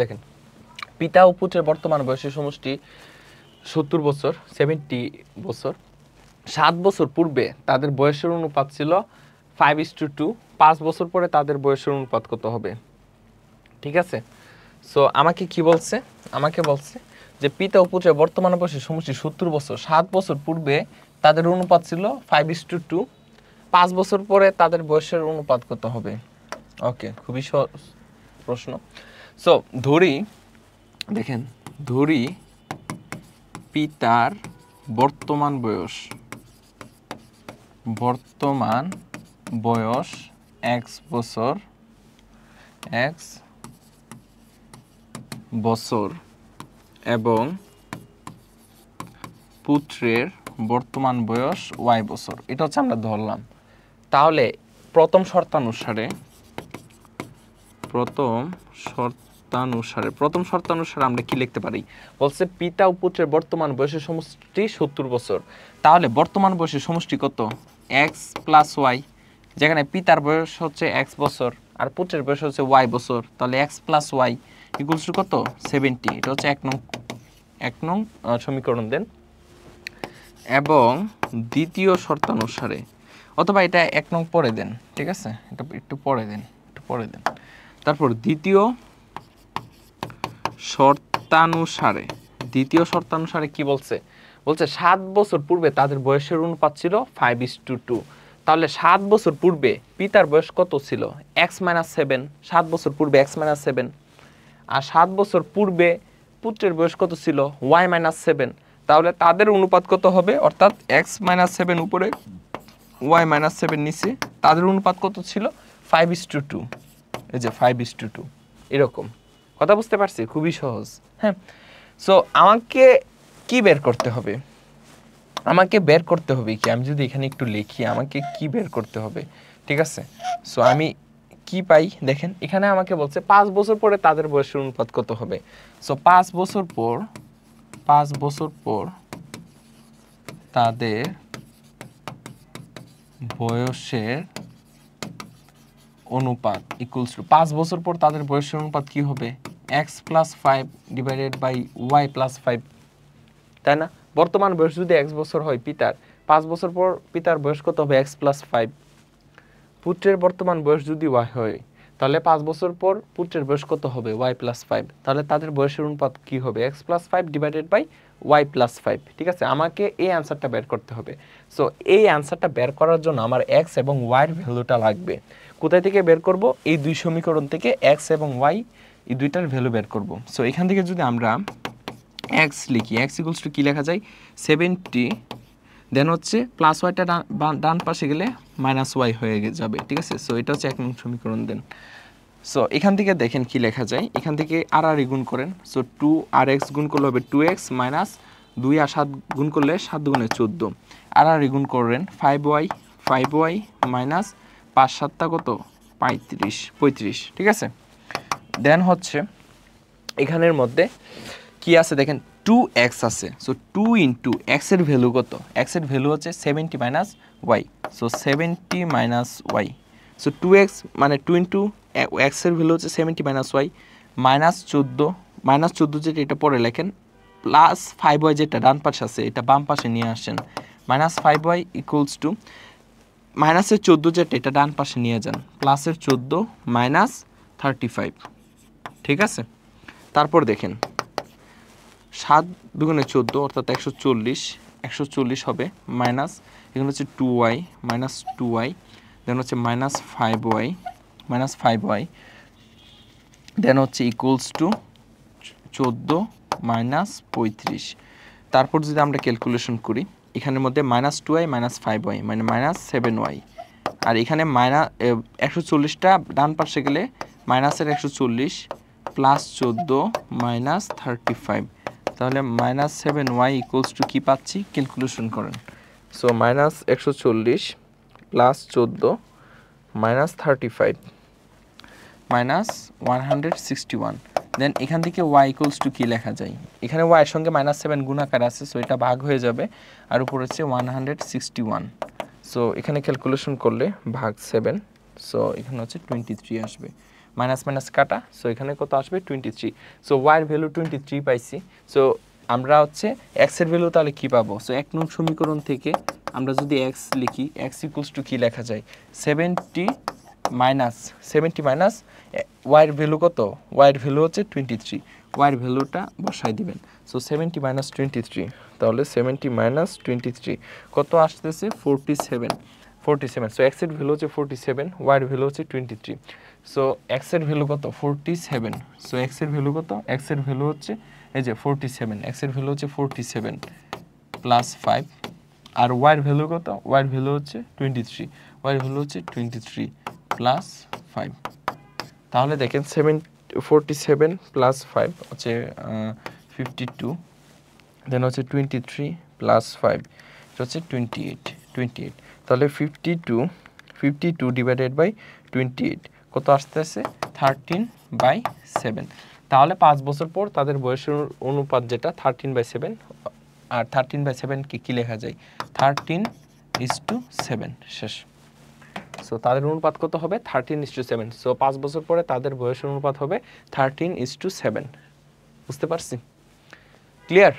দেখেন পিতা ও পুত্রের বর্তমান বয়সের সমষ্টি 70 বছর, 70 বছর। 7 বছর পূর্বে তাদের বয়সের অনুপাত ছিল 5:2, 5 বছর পরে তাদের বয়সের অনুপাত কত হবে, ঠিক আছে। সো আমাকে কি বলছে, আমাকে বলছে যে পিতা ও পুত্রের বর্তমান বয়সের সমষ্টি 70 বছর, 7 বছর পূর্বে তাদের অনুপাত ছিল 5:2, 5 বছর পরে তাদের বয়সের অনুপাত কত হবে। ওকে, খুবই সহজ প্রশ্ন। সো ধরি, দেখেন ধরি পিতার বর্তমান বয়স, বর্তমান বয়স x বছর, x বছর এবং পুত্রের বর্তমান বয়স y বছর, এটা হচ্ছে আমরা ধরলাম। তাহলে প্রথম শর্তানুসারে আমরা কি লিখতে পারি, বলছে পিতা ও পুত্রের বর্তমান বয়সের সমষ্টি 70 বছর। তাহলে বর্তমান বয়সের সমষ্টি কত, x প্লাস ওয়াই, যেখানে পিতার বয়স হচ্ছে x বছর আর পুত্রের বয়স হচ্ছে y বছর, তাহলে x plus y equals to কত, 70। এটা হচ্ছে এক নং সমীকরণ। দেন এবং দ্বিতীয় শর্তানুসারে, অথবা এটা 1 নং পরে দেন, ঠিক আছে, এটা একটু পরে দেন, তারপর দ্বিতীয় শর্তানুসারে কি বলছে, 7 বছর পূর্বে তাদের বয়সের অনুপাত ছিল 5:2। তাহলে 7 বছর পূর্বে পিতার বয়স কত ছিল, x-7, 7 বছর পূর্বে x-7, আর 7 বছর পূর্বে পুত্রের বয়স কত ছিল, y-7। তাহলে তাদের অনুপাত কত হবে, অর্থাৎ x-7 উপরে y-7 নিচে, তাদের অনুপাত কত ছিল, 5:2। এই যে 5:2, এরকম। কথা বুঝতে পারছি, খুবই সহজ। হ্যাঁ, সো আমাকে কি বের করতে হবে, কি, আমি যদি এখানে একটু লিখি, আমাকে কি বের করতে হবে, ঠিক আছে। সো আমি কি পাই, দেখেন এখানে আমাকে বলছে 5 বছর পরে তাদের বয়সের অনুপাত কত হবে। সো 5 বছর পর তাদের বয়সের অনুপাত ইকুয়ালস টু, 5 বছর পর তাদের বয়সের অনুপাত কি হবে, x plus 5 divided by y plus 5, তাই না। বর্তমান বয়স যদি x বছর হয় পিতার, 5 বছর পর পিতার বয়স কত হবে, x প্লাস 5। পুত্রের বর্তমান বয়স যদি y হয়, তাহলে 5 বছর পর পুত্রের বয়স কত হবে, y প্লাস 5। তাহলে তাদের বয়সের অনুপাত কি হবে, x plus 5 divided by y plus 5, ঠিক আছে। আমাকে এই অ্যান্সারটা বের করতে হবে। সো এই অ্যান্সারটা বের করার জন্য আমার x এবং y এর ভ্যালুটা লাগবে। কোথায় থেকে বের করব, এই দুই সমীকরণ থেকে x এবং y এই দুইটার ভ্যালু বের করব। সো এখান থেকে যদি আমরা x লিখি, x ইকুয়ালস টু কি লেখা যায়, 70 দেন হচ্ছে প্লাস ওয়াইটা ডান পাশে গেলে মাইনাস ওয়াই হয়ে যাবে, ঠিক আছে। সো এটা হচ্ছে 1 নং সমীকরণ। দেন সো এখান থেকে দেখেন কি লেখা যায়, এখান থেকে আর আর গুণ করেন। সো 2rx গুণ করলে হবে 2x মাইনাস 2 আর 7 গুণ করলে 7 দুগুণে 14, আর আর গুণ করেন 5y মাইনাস 5 7টা কত 35, ঠিক আছে। দেন হচ্ছে এখানের মধ্যে কি আছে দেখেন 2x আছে। সো 2 ইন্টু x এর ভ্যালু কত, x এর ভ্যালু হচ্ছে 70 minus y। So 70 minus y, so 2x মানে 2 ইন্টু x এর ভ্যালু হচ্ছে 70 মাইনাস y মাইনাস 14 যেটা এটা পরে লেখেন, প্লাস 5y যেটা ডান পাশে আছে এটা বাম পাশে নিয়ে আসেন, মাইনাস 5y ইকুয়ালস টু মাইনাসের 14 যেটা এটা ডান পাশে নিয়ে যান, প্লাসের 14 মাইনাস 35, ঠিক আছে। তারপর দেখেন 7 দুগুণে 14 অর্থাৎ 140 হবে, মাইনাস এখানে হচ্ছে 2y মাইনাস 2y, দেন হচ্ছে মাইনাস 5y দেন হচ্ছে ইকুয়ালস টু 14 মাইনাস 35। তারপর যদি আমরা ক্যালকুলেশন করি এখানের মধ্যে মাইনাস 2y মাইনাস 5y মানে মাইনাস 7y, আর এখানে মাইনাস 140টা ডান পাশে গেলে মাইনাসের 140 প্লাস 14 মাইনাস 35, তাহলে মাইনাস 7y ইকুয়ালস টু কী পাচ্ছি ক্যালকুলেশন করেন। So minus 140 plus 14 minus 35 minus 161। দেন এখান থেকে y ইকুয়ালস টু কী লেখা যায়, এখানে y এর সঙ্গে মাইনাস 7 গুণাকার আছে, সো এটা ভাগ হয়ে যাবে, আর উপর হচ্ছে 161। সো এখানে ক্যালকুলেশন করলে ভাগ 7, সো এখানে হচ্ছে 23 আসবে, মাইনাস মাইনাস কাটা, সো এখানে কত আসবে 23। সো y এর ভ্যালু 23 পাইছি। সো আমরা হচ্ছে x এর ভ্যালু তাহলে কি পাবো, সো 1 নং সমীকরণ থেকে আমরা যদি x লিখি, x ইকুয়ালস টু কী লেখা যায় 70 মাইনাস y এর ভ্যালু কত, y এর ভ্যালু হচ্ছে 23, y এর ভ্যালুটা বসাই দিবেন। সো 70 মাইনাস 23, তাহলে 70 মাইনাস 23 কত আসতেছে 47। সো x এর ভ্যালু হচ্ছে 47, y এর ভ্যালু হচ্ছে 23। সো x এর ভ্যালু কত 47, সো x এর ভ্যালু কত, x এর ভ্যালু হচ্ছে এই যে 47, x এর ভ্যালু হচ্ছে 47 প্লাস 5, আর y এর ভ্যালু কত, y এর ভ্যালু হচ্ছে 23, y এর ভ্যালু হচ্ছে 23 প্লাস 5। তাহলে দেখেন 47 প্লাস 5 হচ্ছে 52, দেন হচ্ছে 23 প্লাস 5 এটা হচ্ছে 28। তাহলে 52 ডিভাইডেড বাই 28 কত আসতেছে 13/7। তাহলে 5 বছর পর তাদের বয়সের অনুপাত যেটা 13/7, আর 13/7 কি লেখা যায় 13:7 শেষ। সো তাদের অনুপাত কত হবে 13:7। সো 5 বছর পরে তাদের বয়সের অনুপাত হবে 13:7। বুঝতে পারছি, ক্লিয়ার?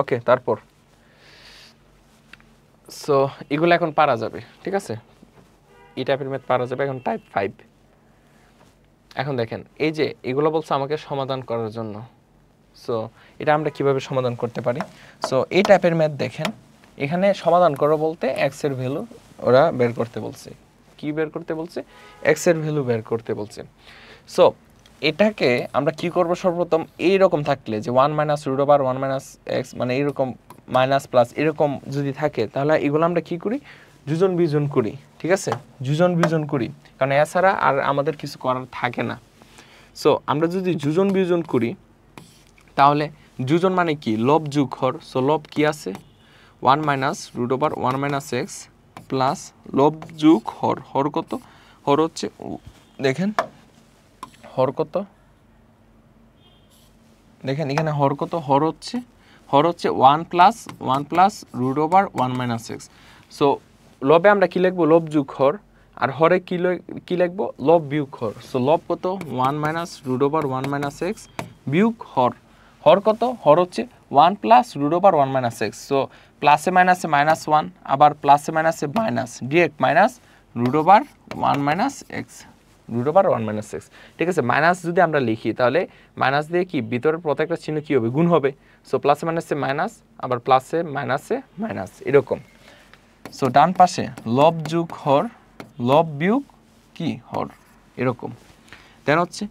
ওকে, তারপর সো এগুলো এখন পারা যাবে, ঠিক আছে, এই টাইপের ম্যাথ পারা যাবে। এখন টাইপ 5, এখন দেখেন এই যে এগুলো বলছে আমাকে সমাধান করার জন্য। সো এটা আমরা কিভাবে সমাধান করতে পারি, সো এই টাইপের ম্যাথ দেখেন এখানে সমাধান করো বলতে x এর ভ্যালু ওরা বের করতে বলছে। কি বের করতে বলছে, x এর ভ্যালু বের করতে বলছে। সো এটাকে আমরা কি করব, সর্বপ্রথম এইরকম থাকলে যে 1 minus root over 1 minus x মানে এইরকম মাইনাস প্লাস এরকম যদি থাকে, তাহলে এগুলো আমরা কি করি যোজন বিয়োজন করি, ঠিক আছে, যোজন বিয়োজন করি, কারণ এছাড়া আর আমাদের কিছু করার থাকে না। সো আমরা যদি যোজন বিয়োজন করি তাহলে যোজন মানে কি লব যোগ হর। সো লব কি আছে 1 minus root over 1 minus x plus লব যোগ হর, হর কত, হর হচ্ছে দেখেন হর কত, দেখেন এখানে হর কত, হর হচ্ছে 1 plus root over 1 minus x. So লবে আমরা কি লিখবো লব যোগ হর, আর হরে কি লিখবো লব বিয়োগ হর। সো লব কত 1 minus root over 1 minus x বিয়োগ হর, হর কত, হর হচ্ছে 1 plus root over 1 minus x. So প্লাসে মাইনাসে মাইনাস 1, আবার প্লাসে মাইনাসে minus, direct minus root over 1 minus x, root over 1 minus x, ঠিক আছে। মাইনাস যদি আমরা লিখি তাহলে মাইনাস দিয়ে কি ভিতরের প্রত্যেকটা চিহ্ন কি হবে গুণ হবে। সো প্লাসে মাইনাসে মাইনাস, আবার প্লাসে মাইনাসে মাইনাস এরকম। সো ডান পাশে লব যোগ হর, লব বিয়োগ কি হর এরকম। দেন হচ্ছে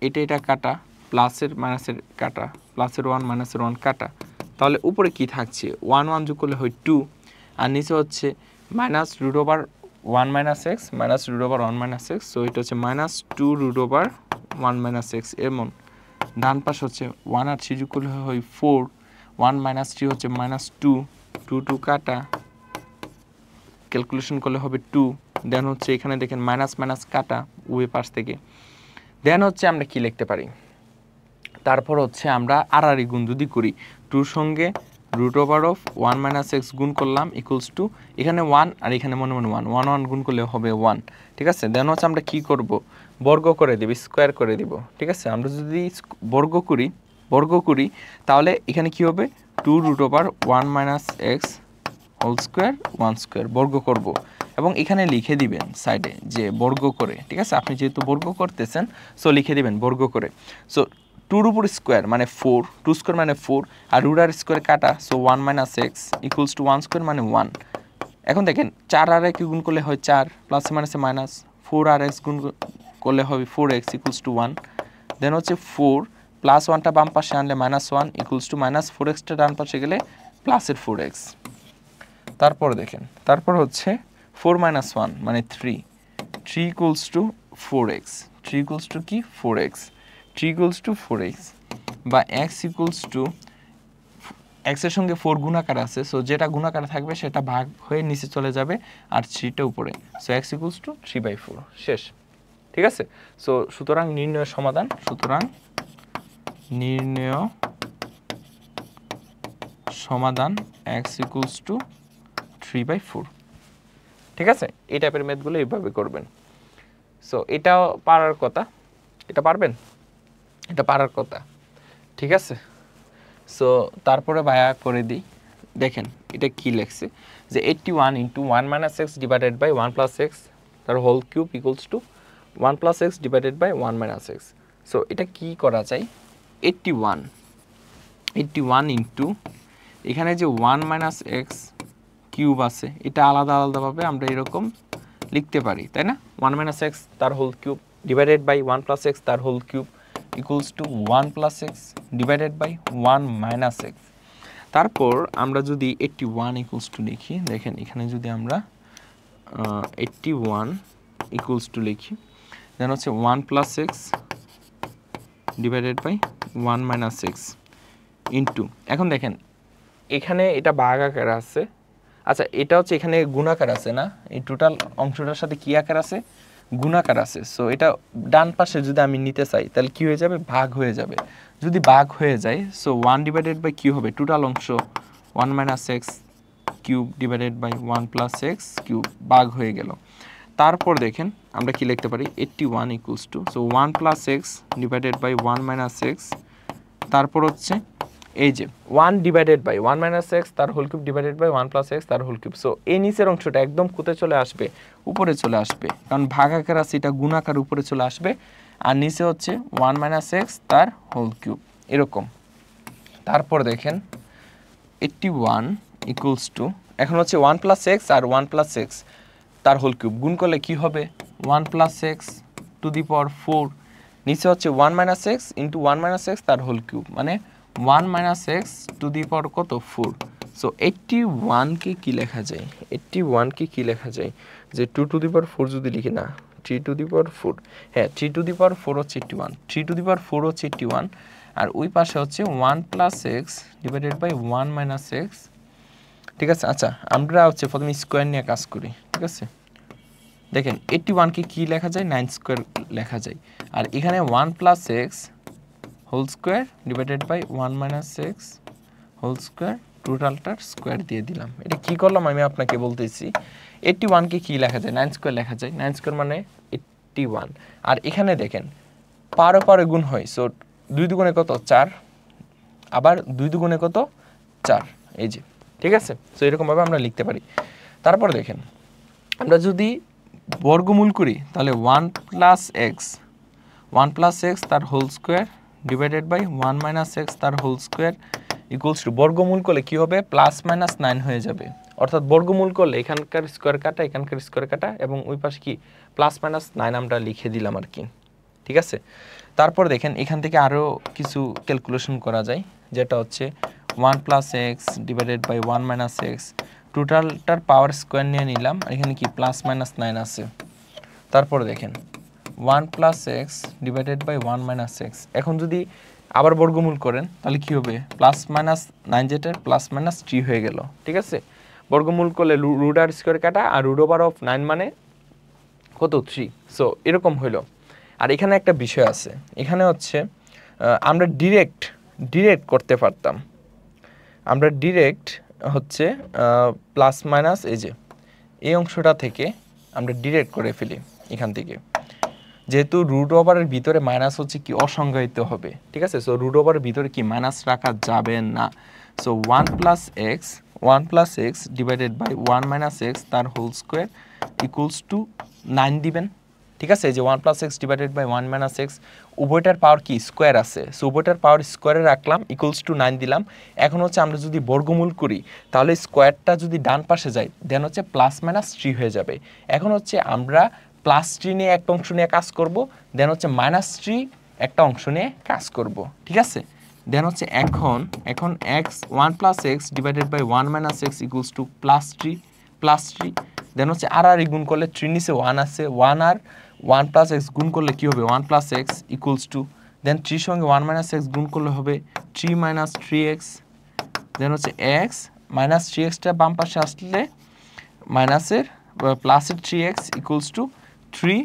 এটা কাটা, প্লাসের মাইনাসের কাটা, প্লাসের 1 মাইনাসের 1 কাটা, তাহলে উপরে কি থাকছে 1 1 যোগ করলে হয় 2, আর নিচে হচ্ছে minus root over 1 minus x minus root over 1 minus x. So এটা হচ্ছে minus 2 root over 1 minus x. এমন ডান পাশ হচ্ছে 1 আর 3 যোগ করলে হয় 4, 1 মাইনাস 3 হচ্ছে মাইনাস 2, 2 কাটা, ক্যালকুলেশন করলে হবে 2। দেন হচ্ছে এখানে দেখেন মাইনাস মাইনাস কাটা উভয় পাশ থেকে। দেন হচ্ছে আমরা কি লিখতে পারি, তারপর হচ্ছে আমরা আড়াআড়ি গুণ যদি করি, 2 সঙ্গে root over of 1 minus x গুণ করলাম ইকুয়ালস টু এখানে 1 আর এখানে মনে মনে 1, 1 1 গুণ করলে হবে 1। ঠিক আছে, দেন হচ্ছে আমরা কি করব, বর্গ করে দেব, স্কোয়ার করে দিব। ঠিক আছে, আমরা যদি বর্গ করি তাহলে এখানে কি হবে, 2 root over 1 minus x whole square 1 square বর্গ করব এবং এখানে লিখে দিবেন সাইডে যে বর্গ করে। ঠিক আছে, আপনি যেহেতু বর্গ করতেছেন সো লিখে দিবেন বর্গ করে। সো 2 উপর স্কোয়ার মানে 4, 2 স্কোয়ার মানে 4 আর রুট আর স্কোয়ার কাটা, so 1 minus x equals to 1 square মানে 1। এখন দেখেন 4 আর এক্স গুণ করলে হয় 4 প্লাস মাইনাসে মাইনাস, 4 আর এক্স গুণ করলে হবে 4x ইকুয়ালস টু 1। দেন হচ্ছে 4 প্লাস 1টা বাম পাশে আনলে মাইনাস 1 ইকুয়ালস টু মাইনাস 4xটা ডান পাশে গেলে প্লাসের 4x। তারপর দেখেন, তারপর হচ্ছে 4 মাইনাস 1 মানে 3 equals to 4x, 3 equals to কি 4x, 3 ইকুয়ালস টু 4x বা x ইকুয়ালস টু x এর সঙ্গে 4 গুণাকার আছে, সো যেটা গুণাকার থাকবে সেটা ভাগ হয়ে নিচে চলে যাবে আর 3টা উপরে, সো x ইকুয়ালস টু 3/4 শেষ। ঠিক আছে, সো সুতরাং নির্ণয় সমাধান, সুতরাং নির্ণয় সমাধান x ইকুয়ালস টু 3/4। ঠিক আছে, এই টাইপের ম্যাথগুলো এইভাবে করবেন। সো এটাও পারার কথা, এটা পারবেন, এটা পারার কথা। ঠিক আছে, সো তারপরে ভায়া করে দিই, দেখেন এটা কি লেখছে যে 81 into 1 minus x divided by 1 plus x তার whole cube equals to 1 plus x divided by 1 minus x. So এটা কি করা যায়, 81 ইন্টু এখানে যে 1 মাইনাস এক্স কিউব আছে এটা আলাদা আলাদাভাবে আমরা এরকম লিখতে পারি, তাই না? 1 মাইনাস এক্স তার whole cube divided by 1 plus x তার whole cube equals to 1 plus x divided by 1 minus x. তারপর আমরা যদি 81 ইকুয়ালস টু লিখি, দেখেন এখানে যদি আমরা 81 ইকুয়ালস টু লিখি, দেন হচ্ছে 1 plus x divided by 1 minus x into, এখন দেখেন এখানে এটা ভাগ আকার আছে, আচ্ছা এটা হচ্ছে এখানে গুণাকার আছে না, এই টোটাল অংশটার সাথে কি আকার আছে, গুণাকার আছে। সো এটা ডান পাশে যদি আমি নিতে চাই তাহলে কি হয়ে যাবে, ভাগ হয়ে যাবে। যদি ভাগ হয়ে যায় সো 1 ডিভাইডেড বাই কি হবে, টোটাল অংশ 1 minus x cube divided by 1 plus x cube ভাগ হয়ে গেল। তারপর দেখেন আমরা কি লিখতে পারি, 81 equals to, so 1 plus x divided by 1 minus x, তারপর হচ্ছে এই যে 1 ডিভাইডেড বাই 1 মাইনাস এক্স তার whole cube divided by 1 plus x তার হোল কিউব। সো এই নিচের অংশটা একদম কোথায় চলে আসবে, উপরে চলে আসবে, কারণ ভাগাকার আছে এটা গুণাকার উপরে চলে আসবে, আর নিচে হচ্ছে 1 মাইনাস এক্স তার হোল কিউব এরকম। তারপর দেখেন 81 ইকুয়ালস টু, এখন হচ্ছে 1 প্লাস এক্স আর 1 প্লাস এক্স তার হোল কিউব গুণ করলে কি হবে, 1 প্লাস এক্স টু দি পাওয়ার 4, নিচে হচ্ছে 1 minus x into 1 minus x তার হোল কিউব মানে 1 মাইনাস এক্স টু দি পাওয়ার কত 4। সো 81কে কি লেখা যায়, 81কে কি লেখা যায় যে 2 টু দি পাওয়ার 4 যদি লিখি না, 3 টু দি পাওয়ার 4, হ্যাঁ 3 টু দি পাওয়ার 4 হচ্ছে 81, 3 টু দি পাওয়ার 4 হচ্ছে 81, আর ওই পাশে হচ্ছে 1 plus x divided by 1 minus x. ঠিক আছে, আচ্ছা আমরা হচ্ছে প্রথমে স্কোয়ার নিয়ে কাজ করি। ঠিক আছে, দেখেন 81কে কি লেখা যায়, 9 স্কোয়ার লেখা যায়, আর এখানে 1 plus x whole square divided by 1 minus x whole square, টোটালটার স্কোয়ার দিয়ে দিলাম। এটা কি করলাম আমি আপনাকে বলতেছি, 81কে কি লেখা যায়, 9 স্কোয়ার লেখা যায়, 9 স্কোয়ার মানে 81, আর এখানে দেখেন পারে পারে গুণ হয়, সো 2 দুগুণে কত 4, আবার 2 দুগুণে কত 4, এই যে। ঠিক আছে, সো এরকমভাবে আমরা লিখতে পারি। তারপর দেখেন আমরা যদি বর্গমূল করি তাহলে 1 প্লাস এক্স তার whole square divided by 1 minus x তার হোল স্কোয়ার ইকুয়ালস টু, বর্গমূল করলে কি হবে, প্লাস মাইনাস 9 হয়ে যাবে, অর্থাৎ বর্গমূল করলে এখানকার স্কোয়ার কাটা এখানকার স্কোয়ার কাটা এবং ওই পাশে কি প্লাস মাইনাস 9 আমরা লিখে দিলাম আর কি। ঠিক আছে, তারপর দেখেন এখান থেকে আরও কিছু ক্যালকুলেশন করা যায়, যেটা হচ্ছে 1 plus x divided by 1 minus x টোটালটার পাওয়ার স্কোয়ার নিয়ে নিলাম, আর এখানে কি প্লাস মাইনাস 9 আছে। তারপরে দেখেন 1 plus x divided by 1 minus x. এখন যদি আবার বর্গমূল করেন তাহলে কি হবে, প্লাস মাইনাস 9 যেটার প্লাস মাইনাস 3 হয়ে গেল, ঠিক আছে। বর্গমূল করলে রুট আর স্কোয়ার কাটা, আর রুট ওভার অফ 9 মানে কত 3। সো এরকম হইল। আর এখানে একটা বিষয় আছে, এখানে হচ্ছে আমরা ডিরেক্ট করতে পারতাম, আমরা ডিরেক্ট হচ্ছে প্লাস মাইনাস এই অংশটা থেকে আমরা ডিরেক্ট করে ফেলি এখান থেকে, যেহেতু রুট ওভারের ভিতরে মাইনাস হচ্ছে কি অসংজ্ঞায়িত হবে, ঠিক আছে। সো রুট ওভারের ভিতরে কি মাইনাস রাখা যাবে না। So 1 plus x divided by 1 minus x তার হোল স্কোয়ার ইকুয়ালস টু 9 দিবেন, ঠিক আছে। এই যে 1 plus x divided by 1 minus x, উভয়টার পাওয়ার কি স্কোয়ার আছে, সো উভয়টার পাওয়ার স্কোয়ারে রাখলাম, ইকুয়ালস টু 9 দিলাম। এখন হচ্ছে আমরা যদি বর্গমূল করি তাহলে স্কোয়ারটা যদি ডান পাশে যায় দেন হচ্ছে প্লাস মাইনাস 3 হয়ে যাবে। এখন হচ্ছে আমরা প্লাস 3 নিয়ে একটা অংশ নিয়ে কাজ করব, দেন হচ্ছে মাইনাস 3 একটা অংশ নিয়ে কাজ করব, ঠিক আছে। দেন হচ্ছে এখন x 1 plus x divided by 1 minus x equals to plus 3। Then হচ্ছে আর গুণ করলে 3 নিচে 1 আছে, 1 আর 1 প্লাস এক্স গুণ করলে কি হবে 1 প্লাস এক্স ইকুয়ালস টু, দেন 3 সঙ্গে 1 মাইনাস এক্স গুণ করলে হবে 3 মাইনাস 3x। দেন হচ্ছে এক্স মাইনাস 3xটা বাম পাশে আসলে মাইনাসের প্লাসের 3x ইকুয়ালস টু 3,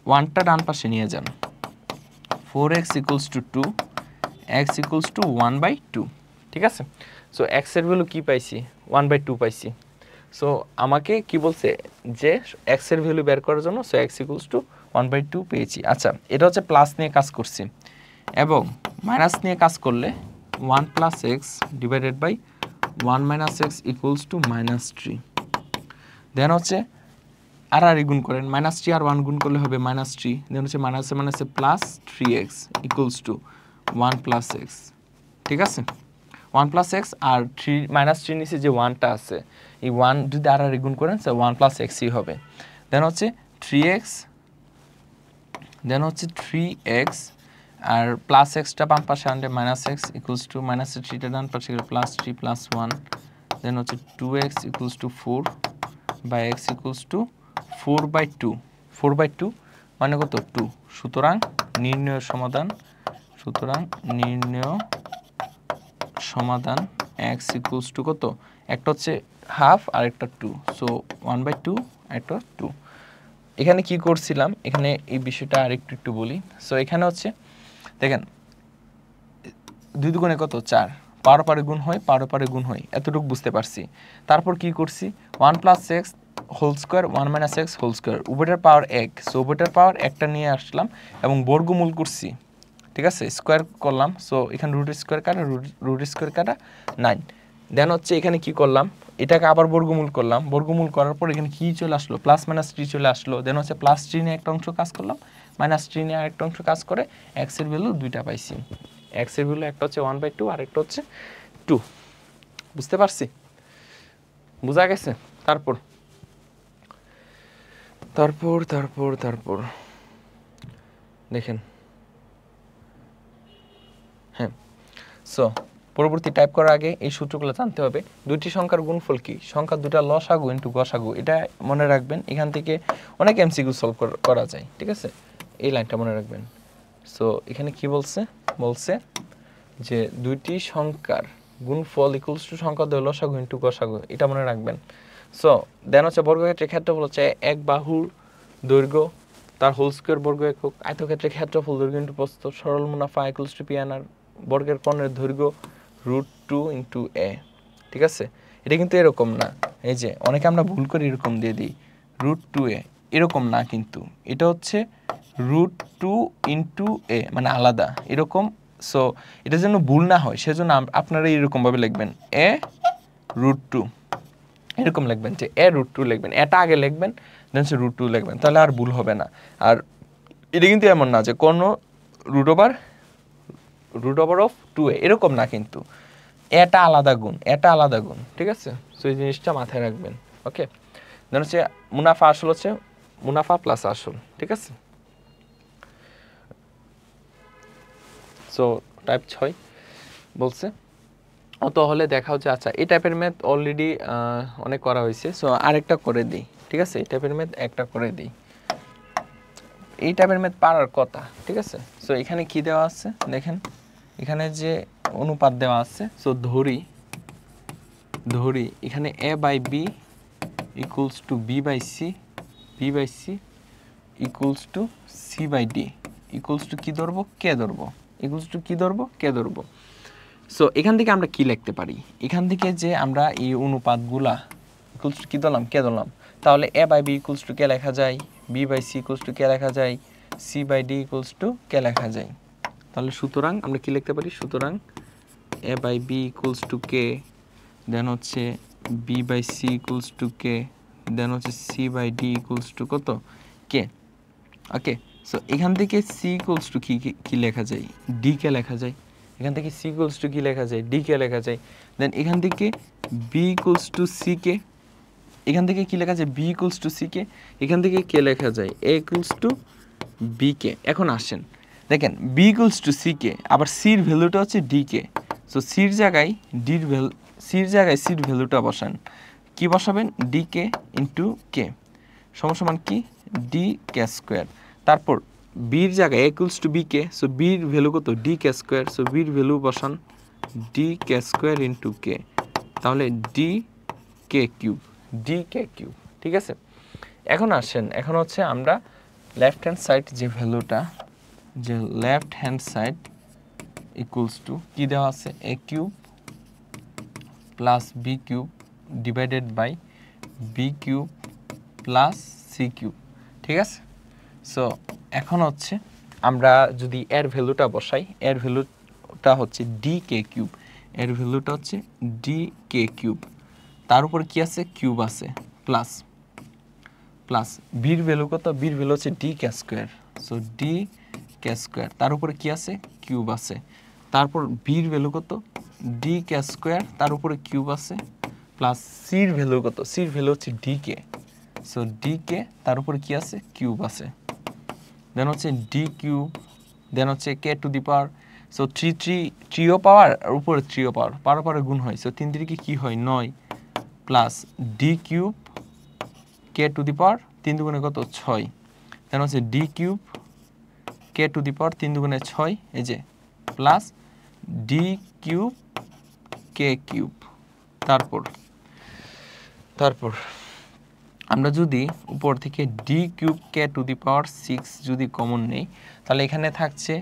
1টা ডান পাশে নিয়ে যান, 4x equals to 2, x equals two 1/2, ঠিক আছে। সো x এর ভ্যালু কি পাইছি 1/2 পাইছি। সো আমাকে কি বলছে যে x এর ভ্যালু বের করার জন্য সো x ইকুয়ালস টু 1/2 পেয়েছি। আচ্ছা, এটা হচ্ছে প্লাস নিয়ে কাজ করছি, এবং মাইনাস নিয়ে কাজ করলে 1 plus x divided by 1 minus x equals to minus 3। Then হচ্ছে আর গুণ করেন, মাইনাস 3 আর 1 গুণ করলে হবে মাইনাস 3। দেন হচ্ছে মাইনাসে plus 3x equals to 1 plus x, ঠিক আছে। 1 প্লাস এক্স আর 3 মাইনাস 3 নিচে যে 1টা আছে, এই 1 যদি আর গুণ করেন সো 1 প্লাস এক্সই হবে। দেন হচ্ছে 3x আর প্লাস এক্সটা বাম পাশে আনলে মাইনাস এক্স ইকুয়ালস টু মাইনাসের 3টা ডান পাশে গেলে প্লাস 3 প্লাস 1। দেন হচ্ছে 2x ইকুয়ালস টু 4 বাই x ইকুয়ালস টু 4/2 মানে কত 2। সুতরাং নির্ণয় সমাধান x ইকুয়ালস টু কত, একটা হচ্ছে হাফ আর একটা 2, সো 1/2 একটা 2। এখানে কি করছিলাম, এখানে এই বিষয়টা আরেকটু বলি। সো এখানে হচ্ছে দেখেন 2 দুগুণে কত 4, পারে গুণ হয় এতটুকু বুঝতে পারছি। তারপর কি করছি 1 plus x whole square 1 minus x whole square, উভয়টার পাওয়ার 1, সো উভয়টার পাওয়ার একটা নিয়ে আসলাম এবং বর্গমূল করছি, ঠিক আছে, স্কোয়ার করলাম। সো এখানে রুট স্কোয়ার কাটা 9। দেন হচ্ছে এখানে কি করলাম, এটাকে আবার বর্গমূল করলাম, বর্গমূল করার পর এখানে কি চলে আসলো প্লাস মাইনাস 3 চলে আসলো। দেন হচ্ছে প্লাস 3 নিয়ে একটা অংশ কাজ করলাম, মাইনাস 3 নিয়ে আরেকটা অংশ কাজ করে x এর ভ্যালু দুইটা পাইছি। x এর ভ্যালু একটা হচ্ছে 1/2 আর একটা হচ্ছে 2। বুঝতে পারছি, বোঝা গেছে। তারপর দেখেন, হ্যাঁ। সো পরবর্তী টাইপ করার আগে এই সূত্রগুলো জানতে হবে। দুইটি সংখ্যার গুণফল কি, সংখ্যা দুটা লসাগু ইনটু গসাগু, এটা মনে রাখবেন। এখান থেকে অনেক এমসিকিউ সলভ করা যায়, ঠিক আছে, এই লাইনটা মনে রাখবেন। সো এখানে কি বলছে যে দুইটি সংখ্যার গুণফল ইকুয়ালস টু সংখ্যা দ্বয় লসাগু ইনটু গসাগু, এটা মনে রাখবেন। সো দেন হচ্ছে বর্গক্ষেত্রের ক্ষেত্রফল হচ্ছে এক বাহুর দৈর্ঘ্য তার হোল স্কোয়ার বর্গ একক, আয়তক্ষেত্রের ক্ষেত্রফল দৈর্ঘ্য ইনটু প্রস্থ, সরল মুনাফা ইকুয়ালস টু PNR, বর্গের কর্ণের দৈর্ঘ্য √2 ইনটু a, ঠিক আছে। এটা কিন্তু এরকম না, এই যে অনেকে আমরা ভুল করে এরকম দিয়ে দিই √2a, এরকম না কিন্তু, এটা হচ্ছে √2 ইনটু a, মানে আলাদা এরকম। সো এটা যেন ভুল না হয় সেজন্য আপনারা এরকমভাবে লিখবেন a√2, এরকম লিখবেন যে a√2 লিখবেন, এটা আগে লিখবেন দেন সে √2 লিখবেন, তাহলে আর ভুল হবে না। আর এটা কিন্তু এমন না যে কোনো √2 অফ 2a, এরকম না কিন্তু, এটা আলাদা গুণ, ঠিক আছে। সো এই জিনিসটা মাথায় রাখবেন, ওকে। দেন হচ্ছে মুনাফা আসল হচ্ছে মুনাফা প্লাস আসল, ঠিক আছে। সো টাইপ 6 বলছে অত হলে দেখা হচ্ছে আচ্ছা এই টাইপের ম্যাথ অলরেডি অনেক করা হয়েছে। সো আরেকটা করে দিই, ঠিক আছে? এই টাইপের ম্যাথ একটা করে দিই, এই টাইপের ম্যাথ পারার কথা, ঠিক আছে? সো এখানে কি দেওয়া আছে দেখেন, এখানে যে অনুপাত দেওয়া আছে, সো ধরি এখানে a by b equals to b by c equals to c by d equals to কী ধরবো, কে ধরবো, ইকুয়ালস টু কী ধরবো, কে ধরবো। সো এখান থেকে আমরা কি লিখতে পারি, এখান থেকে যে আমরা এই অনুপাতগুলা ইকুয়ালস টু কী ধরলাম, কে ধরলাম, তাহলে a by b equals to k লেখা যায়, b by c equals to k লেখা যায়, c by d equals to k লেখা যায়। তাহলে সুতরাং আমরা কি লিখতে পারি, সুতরাং a by b equals to k, then হচ্ছে b by c equals to k, then হচ্ছে c by d equals to কত, কে। ওকে, সো এখান থেকে সি ইকুয়ালস টু কি লেখা যায়, ডি কে লেখা যায়, এখান থেকে সি ইকুয়ালস টু কি লেখা যায়, ডি কে লেখা যায়। দেন এখান থেকে B equals to C K, এখান থেকে কি লেখা যায়, B equals to C K, এখান থেকে কে লেখা যায়, এ ইকুয়ালস টু বি কে। এখন আসেন দেখেন B equals to C K, আবার সির ভ্যালুটা হচ্ছে ডি কে। সো সির জায়গায় সির ভ্যালুটা বসান, কি বসাবেন, ডি কে ইন্টু কে সমান কি, ডি কে স্কোয়ার। তারপর বির জায়গায় equals to b k, so বির ভ্যালু কত, ডি কে স্কোয়ার, সো বির ভ্যালু বসান d k square into k, তাহলে ডি কে কিউব, ঠিক আছে? এখন আসেন, এখন হচ্ছে আমরা লেফট হ্যান্ড সাইড যে ভ্যালুটা, যে left hand side equals to কি দেওয়া আছে, a cube plus b cube divided by b cube plus c cube, ঠিক আছে? সো এখন হচ্ছে আমরা যদি এর ভ্যালুটা বসাই, এর ভ্যালুটা হচ্ছে ডি কে কিউব, এর ভ্যালুটা হচ্ছে ডি কে কিউব, তার উপর কি আছে, কিউব আছে, প্লাস বির ভ্যালু কত, বির ভ্যালু হচ্ছে d k square, so d k square, তার উপরে কি আছে, কিউব আছে, তারপর বির ভ্যালু কত, ডি কে স্কোয়ার, তার উপরে কিউব আছে, প্লাস সির ভ্যালু কত, সির ভ্যালু হচ্ছে ডি কে, সো ডি কে, তার উপরে কি আছে, কিউব আছে, দেন হচ্ছে ডি কিউব, দেন হচ্ছে কে টু দি পাওয়ার, সো থ্রিও পাওয়ার আর উপরে থ্রিও পাওয়ার, পাওয়ার গুণ হয়, সো 3 3 কি হয় 9, plus d cube k to the power 3 দুগুণে কত 6, দেন হচ্ছে d cube k to the power 3 দুগুণে 6, এই যে plus d cube k cube. তারপর আমরা যদি উপর থেকে d cube k to the power 6 যদি কমন নেই, তাহলে এখানে থাকছে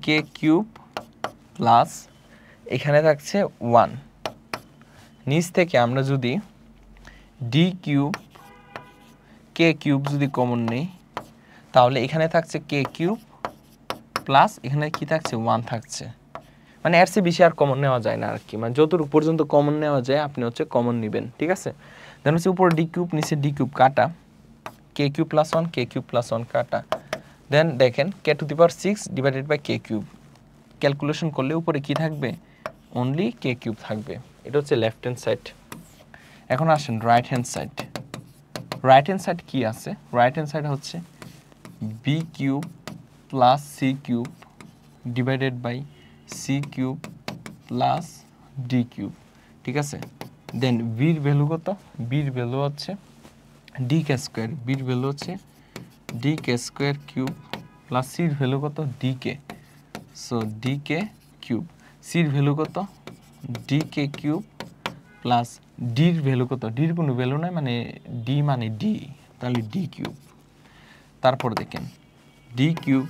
কে কিউব প্লাস এখানে থাকছে 1, নিচ থেকে আমরা যদি ডি কিউব কে কিউব যদি কমন নেই, তাহলে এখানে থাকছে কে কিউব প্লাস এখানে কি থাকছে 1 থাকছে, মানে এর চেয়ে বেশি আর কমন নেওয়া যায় না আর কি, মানে যতটুকু পর্যন্ত কমন নেওয়া যায় আপনি হচ্ছে কমন নেবেন, ঠিক আছে? দেন হচ্ছে উপরে ডি কিউব, নিচে ডি কিউব কাটা, k cube plus 1 k cube plus 1 কাটা, দেন দেখেন k to the power 6 divided by k cube, calculation করলে উপরে কি থাকবে, অনলি কে কিউব থাকবে। এটা হচ্ছে লেফট হ্যান্ড সাইড। এখন আসেন রাইট হ্যান্ড সাইড কি আছে, রাইট হ্যান্ড সাইড হচ্ছে b cube plus c cube divided by c cube plus d cube, ঠিক আছে? দেন বির ভ্যালু কত, বির ভ্যালু হচ্ছে ডি কে স্কোয়ার, বির ভ্যালু হচ্ছে d k square cube plus সির ভ্যালু কত, d k, so d k cube, সির ভ্যালু কত, ডি কে কিউব প্লাস ডির ভ্যালু কত, ডির কোনো ভ্যালু নাই, মানে ডি মানে ডি, তাহলে ডি কিউব। তারপর দেখেন ডি কিউব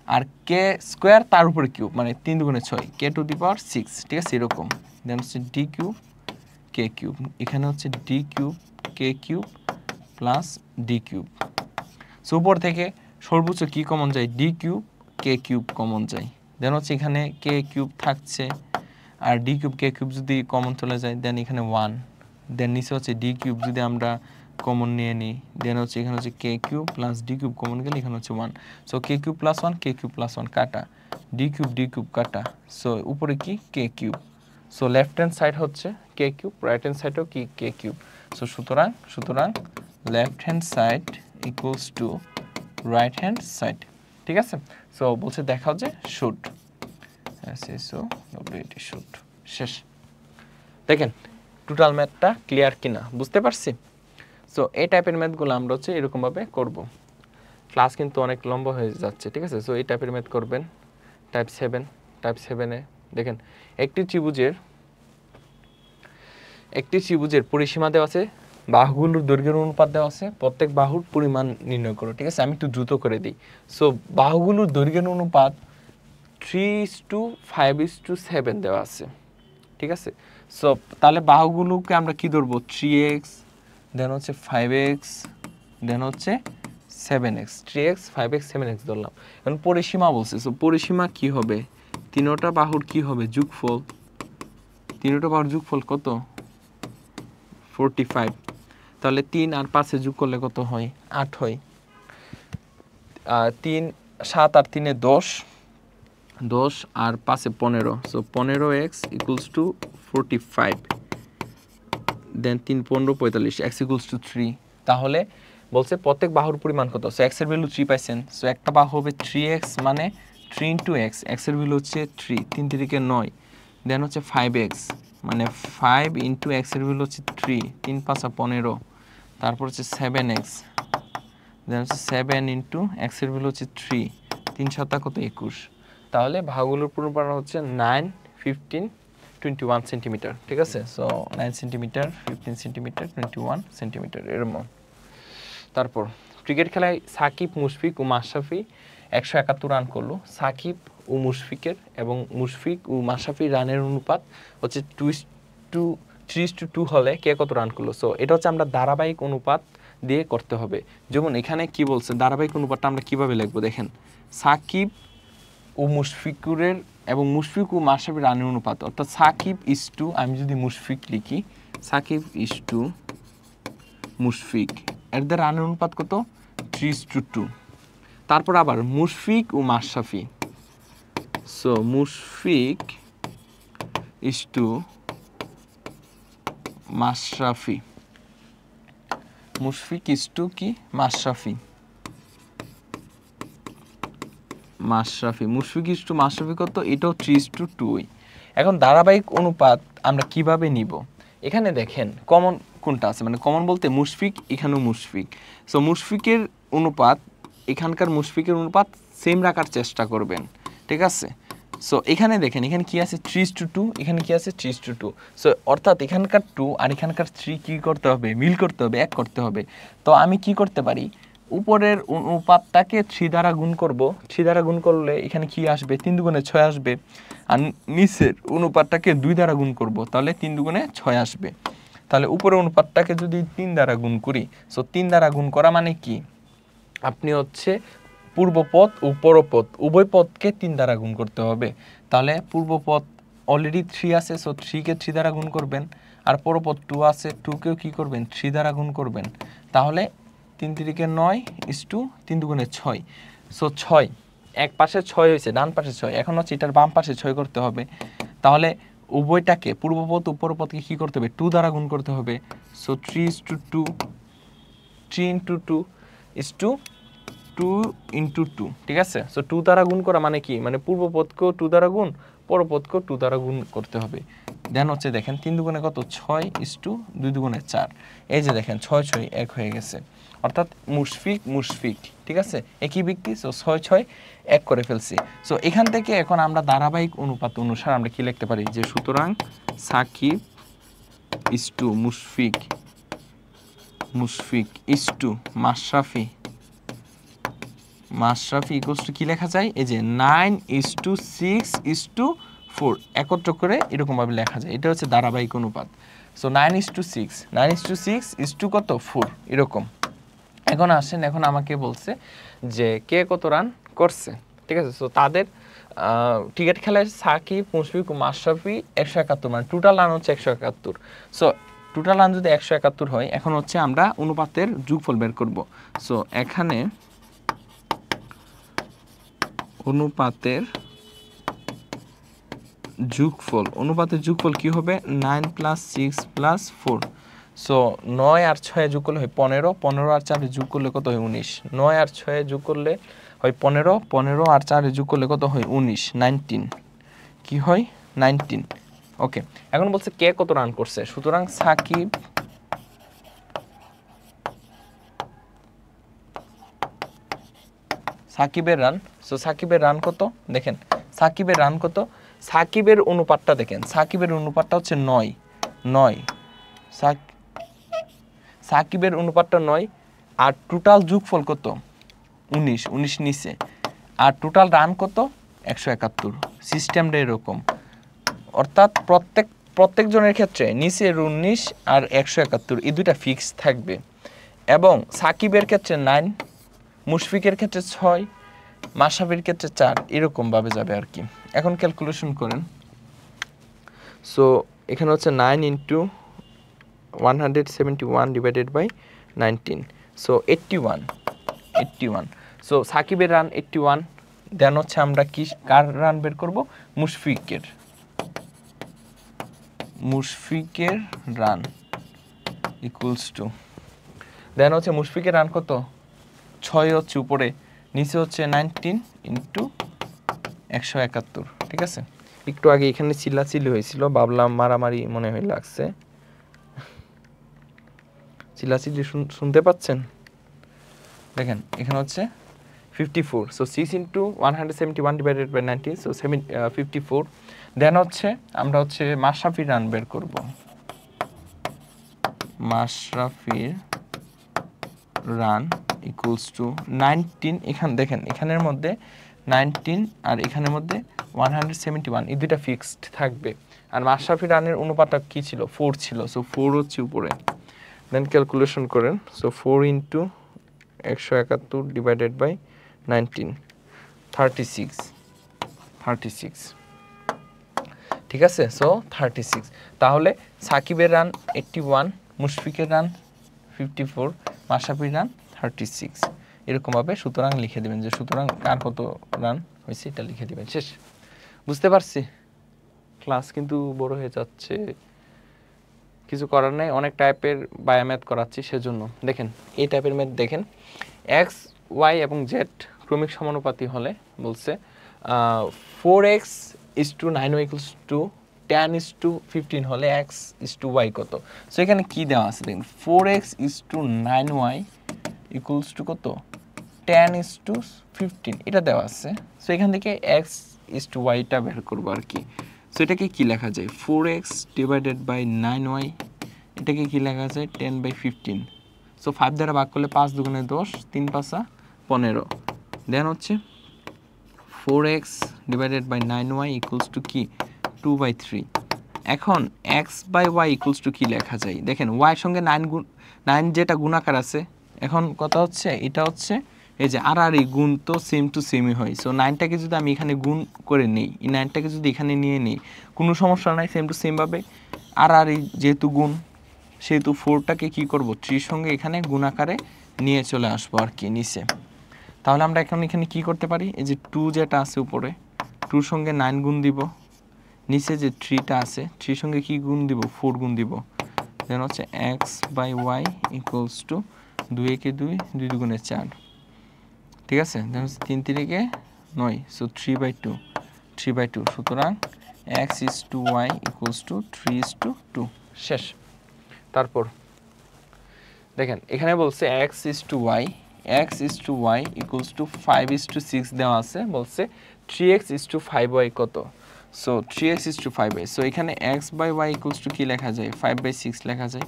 আর কে স্কোয়ার তার উপরে কিউব, মানে 3 দুগুণে 6 কে টু দি পাওয়ার 6, ঠিক আছে? এরকম, দেন হচ্ছে ডি কিউব কে কিউব, এখানে হচ্ছে d cube k cube plus d cube. So উপর থেকে সর্বোচ্চ কি কমন যায়, d cube k cube common যায়, দেন হচ্ছে এখানে কে কিউব থাকছে, আর ডি কিউব কে কিউব যদি কমন চলে যায় দেন এখানে 1, দেন নিচে হচ্ছে ডি কিউব যদি আমরা কমন নিয়ে নিই, দেন হচ্ছে এখানে হচ্ছে k cube plus d cube common গেলে এখানে হচ্ছে 1, so k cube plus 1 k cube plus 1 কাটা, ডি কিউব কাটা, সো উপরে কি k cube, so left hand side হচ্ছে কে কিউব, রাইট হ্যান্ড সাইডও কি কে কিউব, সো সুতরাং left hand side equals to right hand side, ঠিক আছে? সো বলছে দেখাও যে শুড, সো ডব্লিউটি শুড, শেষ। দেখেন টোটাল ম্যাথটা ক্লিয়ার কিনা বুঝতে পারছি। সো এই টাইপের ম্যাথগুলো আমরা হচ্ছে এরকমভাবে করব। ক্লাস কিন্তু অনেক লম্বা হয়ে যাচ্ছে, ঠিক আছে। সো এই টাইপের ম্যাথ করবেন। টাইপ 7-এ দেখেন একটি ত্রিভুজের পরিসীমা দেওয়া আছে, বাহুগুলোর দৈর্ঘ্যের অনুপাত দেওয়া আছে, প্রত্যেক বাহুর পরিমাণ নির্ণয় করো, ঠিক আছে। আমি একটু দ্রুত করে দিই। সো বাহুগুলোর দৈর্ঘ্যের অনুপাত 3:5:7 দেওয়া আছে, ঠিক আছে। সো তাহলে বাহুগুলোকে আমরা কি ধরবো, 3x, দেন হচ্ছে 5x, দেন হচ্ছে 7x, 3x 5x 7x ধরলাম। এখন পরিসীমা বলছে, সো পরিসীমা কি হবে, তিনটা বাহুর কি হবে যোগফল, তিনটা বাহুর যোগফল কত 45। তাহলে 3 আর 5 যোগ করলে কত হয় 8 হয়। 3 7 আর 3 10, 10 আর 5 15, so 15x equals to 45, then 3 15 45, x equals to 3। তাহলে বলছে প্রত্যেক বাহুর পরিমাণ কত, সো x এর ভ্যালু 3 পাইছেন, সো একটা বাহু হবে 3x মানে 3 ইন্টু x, x এর ভ্যালু হচ্ছে 3, 3 3 9, দেন হচ্ছে 5x মানে 5 ইন্টু x এর ভ্যালু হচ্ছে 3, 3 5 15, তারপর হচ্ছে 7x, দেন হচ্ছে 7 ইন্টু x এর ভ্যালু হচ্ছে 3, 3 7 কত 21। তাহলে বাহুগুলোর পরিমাণ হচ্ছে 9, 15, 21 সেন্টিমিটার, ঠিক আছে। সো 9 সেন্টিমিটার, 15 সেন্টিমিটার, 21 সেন্টিমিটার এরকম। তারপর ক্রিকেট খেলায় সাকিব, মুশফিক ও মাশরাফি 171 রান করলো। সাকিব ও মুশফিকের এবং মুশফিক ও মাশরাফির রানের অনুপাত হচ্ছে 3:2 হলে কে কত রান করলো। সো এটা হচ্ছে আমরা ধারাবাহিক অনুপাত দিয়ে করতে হবে। যেমন এখানে কি বলছে, ধারাবাহিক অনুপাতটা আমরা কিভাবে লিখবো দেখেন, সাকিব ও মুশফিকুরের এবং মুশফিক ও মাশরাফির রানের অনুপাত, অর্থাৎ সাকিব ইজ টু, আমি যদি মুশফিক লিখি, সাকিব ইজ টু মুশফিক, এর দ্বারা রানের অনুপাত কত 3:2। তারপর আবার মুশফিক ও Mashrafe, so Mushfiq is to Mashrafe, Mushfiq is to কি মাশরাফি, মুশফিক ইজ টু মাশরাফি কত, এটাও 3:2। এখন ধারাবাহিক অনুপাত আমরা কিভাবে নিব, এখানে দেখেন কমন কোনটা আছে, মানে কমন বলতে মুশফিক, এখানেও মুশফিক, সো মুশফিকের অনুপাত এখানকার মুশফিকের অনুপাত সেম রাখার চেষ্টা করবেন, ঠিক আছে। সো এখানে দেখেন এখানে কি আছে 3:2, এখানে কি আছে 3:2, সো অর্থাৎ এখানকার 2 আর এখানকার 3 কি করতে হবে, মিল করতে হবে, এক করতে হবে। তো আমি কি করতে পারি, উপরের অনুপাতটাকে 3 দ্বারা গুণ করব, 3 দ্বারা গুণ করলে এখানে কি আসবে 3 দুগুণে 6 আসবে, আর নিচের অনুপাতটাকে 2 দ্বারা গুণ করব, তাহলে 3 দুগুণে 6 আসবে। তাহলে উপরের অনুপাতটাকে যদি 3 দ্বারা গুণ করি, সো 3 দ্বারা গুণ করা মানে কি, আপনি হচ্ছে পূর্বপদ ও পরপদ উভয় পদকে 3 দ্বারা গুণ করতে হবে। তাহলে পূর্বপদ অলরেডি 3 আছে, সো 3-কে 3 দ্বারা গুণ করবেন, আর পরপদ 2 আছে, 2-কেও কি করবেন 3 দ্বারা গুণ করবেন। তাহলে 3 3 9 ইস টু 3 দুগুণে 6, সো 6, এক পাশে 6 হয়েছে, ডান পাশে 6, এখন হচ্ছে এটার বাম পাশে 6 করতে হবে। তাহলে উভয়টাকে পূর্বপদ ও পরপদকে কি করতে হবে 2 দ্বারা গুণ করতে হবে, so 3:2, 3 into 2 is to 2 into 2, ঠিক আছে। সো 2 দ্বারা গুণ করা মানে কি, মানে পূর্বপদকেও 2 দ্বারা গুণ, পরপদকেও 2 দ্বারা গুণ করতে হবে। দেন হচ্ছে দেখেন 3 দুগুণে কত 6 is to 2 দুগুণে 4, এই যে দেখেন 6 6 1 হয়ে গেছে, অর্থাৎ মুশফিক, ঠিক আছে, একই ব্যক্তি, সো 6 6 1 করে ফেলছি। সো এখান থেকে এখন আমরা ধারাবাহিক অনুপাত অনুসারে আমরা কি লিখতে পারি, যে সুতরাং Shakib is to Mushfiq is to Mashrafe equals to কি লেখা যায়, এই যে 9:6:4 একত্র করে এরকম ভাবে লেখা যায়, এটা হচ্ছে ধারাবাহিক অনুপাত। সো 9:6 কত 4 এরকম। এখন আসেন, এখন আমাকে বলছে যে কে কত রান করছে, ঠিক আছে। সো তাদের ক্রিকেট খেলায় সাকিব, মুশফিক ও মাশরাফি 171, মানে টোটাল রান হচ্ছে 171। সো টোটাল রান যদি 171 হয়, এখন হচ্ছে আমরা অনুপাতের যোগফল বের করব। সো এখানে অনুপাতের যোগফল কি হবে 9 + 6 + 4, সো 9 আর 6 যোগ করলে হয় 15, 15 আর 4 যোগ করলে কত হয় 19, 9 আর 6 যোগ করলে হয় 15 আর 4 যোগ করলে কত হয় 19, 19 কি হয় 19, ওকে, এখন বলছে কে কত রান করছে, সুতরাং সাকিবের রান, সো সাকিবের রান কত, দেখেন সাকিবের রান কত, সাকিবের অনুপাতটা দেখেন, সাকিবের অনুপাতটা হচ্ছে 9, সাকিবের অনুপাতটা 9, আর টোটাল যোগফল কত 19 নিচে, আর টোটাল রান কত 171, সিস্টেমটা এরকম, অর্থাৎ প্রত্যেক জনের ক্ষেত্রে নিচে 19 আর 171 এই দুইটা ফিক্স থাকবে, এবং সাকিবের ক্ষেত্রে 9, মুশফিকের ক্ষেত্রে 6, মাশরাফির ক্ষেত্রে 4, এরকম ভাবে যাবে আর কি। এখন ক্যালকুলেশন করেন, সো এখানে হচ্ছে 9 × 171 ডিভাইডেড বাই 19, সো 81, সো সাকিবের রান 81, দেন হচ্ছে আমরা কি কার রান বের করব, মুশফিকের রান ইকুয়ালস টু, দেন হচ্ছে মুশফিকের রান কত 6 হচ্ছে উপরে, নিচে হচ্ছে 19 × 171, ঠিক আছে। একটু আগে এখানে চিল্লাচিল্লি হয়েছিল, ভাবলাম মারামারি মনে হয় লাগছে, চিল্লাচিল্লি শুনতে পাচ্ছেন, দেখেন এখানে হচ্ছে 54, সো 6 × 171 ডিভাইডেড বাই 19, সো 54, দেন হচ্ছে আমরা হচ্ছে মাশরাফির রান বের করব, মাশরাফির রান ইকুয়ালস টু 19, এখানে দেখেন এখানের মধ্যে 19 আর এখানের মধ্যে 171, এই দুইটা ফিক্সড থাকবে, আর মাশরাফির রানের অনুপাতটা কি ছিল 4 ছিল, সো 4 হচ্ছে উপরে, দেন ক্যালকুলেশন করেন, সো 4 × 171 ডিভাইডেড বাই 19, 36, ঠিক আছে, সো 36, তাহলে সাকিবের রান 81, মুশফিকের রান 54, মাশরাফির রান 36, এরকমভাবে সুতরাং লিখে দেবেন, যে সুতরাং কার কত রান হয়েছে এটা লিখে দেবেন, শেষ। বুঝতে পারছি, ক্লাস কিন্তু বড় হয়ে যাচ্ছে, কিছু করার নাই, অনেক টাইপের বায়োম্যাথ করাচ্ছি সেজন্য। দেখেন এই টাইপের ম্যাথ দেখেন, এক্স ওয়াই এবং জেড ক্রমিক সমানুপাতি হলে বলছে 4x = 9y = 10:15 হলে x = y কত, সো এখানে কি দেওয়া আছে দেখেন, 4x = 9y = কত 10:15, এটা দেওয়া আছে, সো এখান থেকে x = y টা বের করবো আর কি। সো এটাকে কি লেখা যায়, 4x ডিভাইডেড বাই 9y, এটাকে কি লেখা যায় 10/15, সো 5 দ্বারা ভাগ করলে 5 × 2 = 10, 3 × 5 = 15, দেন হচ্ছে 4x divided by 9y equals to কি 2/3। এখন x/y ইকুয়ালস টু কি লেখা যায়, দেখেন y এর সঙ্গে 9 যেটা গুণাকার আছে, এখন কথা হচ্ছে এটা হচ্ছে এই যে আর গুণ তো সেম টু সেমই হয়, সো 9টাকে যদি আমি এখানে গুণ করে নেই, এই 9টাকে যদি এখানে নিয়ে নিই কোনো সমস্যা নাই, সেম টু সেম ভাবে আর যেহেতু গুণ সেহেতু 4টাকে কি করব 3 এর সঙ্গে এখানে গুণাকারে নিয়ে চলে আসবো আর কি নিচে। তাহলে আমরা এখন এখানে কি করতে পারি, এই যে 2 যেটা আছে উপরে 2 এর সঙ্গে 9 গুণ দিব, নিচে যে 3টা আছে 3 এর সঙ্গে কি গুণ দিব 4 গুণ দিব, দেন হচ্ছে x/y ইকুয়ালস টু 2 × 2 2 × 2 = 4, ঠিক আছে, দেন হচ্ছে 3 × 3 = 9, সো 3/2, সুতরাং x = y ইকুয়ালস টু 3:2, শেষ। তারপর দেখেন এখানে বলছে x = y ইকুয়ালস টু 5:6 দেওয়া আছে, বলছে 3x = 5y কত, সো 3x = 5y, সো এখানে x/y ইকুয়ালস টু কি লেখা যায় 5/6 লেখা যায়,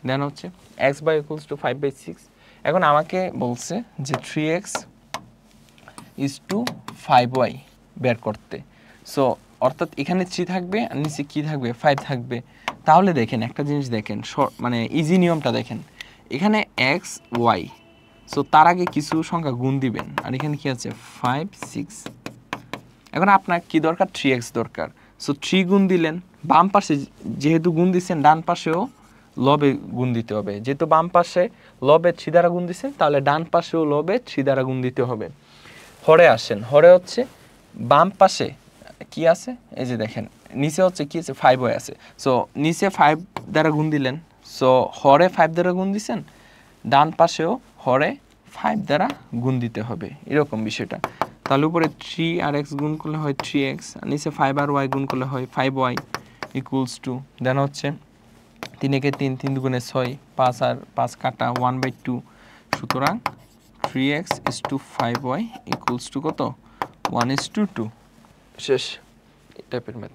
দেন হচ্ছে x/y ইকুয়ালস টু 5/6। এখন আমাকে বলছে যে 3x = 5y বের করতে, সো অর্থাৎ এখানে 3 থাকবে আর নিচে কি থাকবে 5 থাকবে। তাহলে দেখেন একটা জিনিস দেখেন, মানে ইজি নিয়মটা দেখেন, এখানে x y, সো তার আগে কিছু সংখ্যা গুণ দিবেন, আর এখানে কি আছে 5 6, এখন আপনার কি দরকার 3x দরকার, সো 3 গুণ দিলেন, বাম পাশে যেহেতু গুণ দিচ্ছেন ডান পাশেও লবে গুণ দিতে হবে, যেহেতু বাম পাশে লবে 3 দ্বারা গুণ দিচ্ছেন তাহলে ডান পাশেও লবে 3 দ্বারা গুণ দিতে হবে। হরে আসেন, হরে হচ্ছে বাম পাশে কি আছে, এই যে দেখেন নিচে হচ্ছে কি আছে 5y আছে, সো নিচে 5 দ্বারা গুণ দিলেন, সো হরে 5 দ্বারা গুণ দিচ্ছেন, ডান পাশেও হরে 5 দ্বারা গুণ দিতে হবে, এরকম বিষয়টা। তাহলে উপরে 3 আর x গুণ করলে হয় 3x, আর নিচে 5 আর y গুণ করলে হয় 5y, ইকুয়ালস টু দেন হচ্ছে 3 একে 3, 3 দুগুণে 6, 5 আর 5 কাটা 1/2, সুতরাং 3x is to 5y equals to কত 1:2 শেষ এই টাইপের ম্যাথ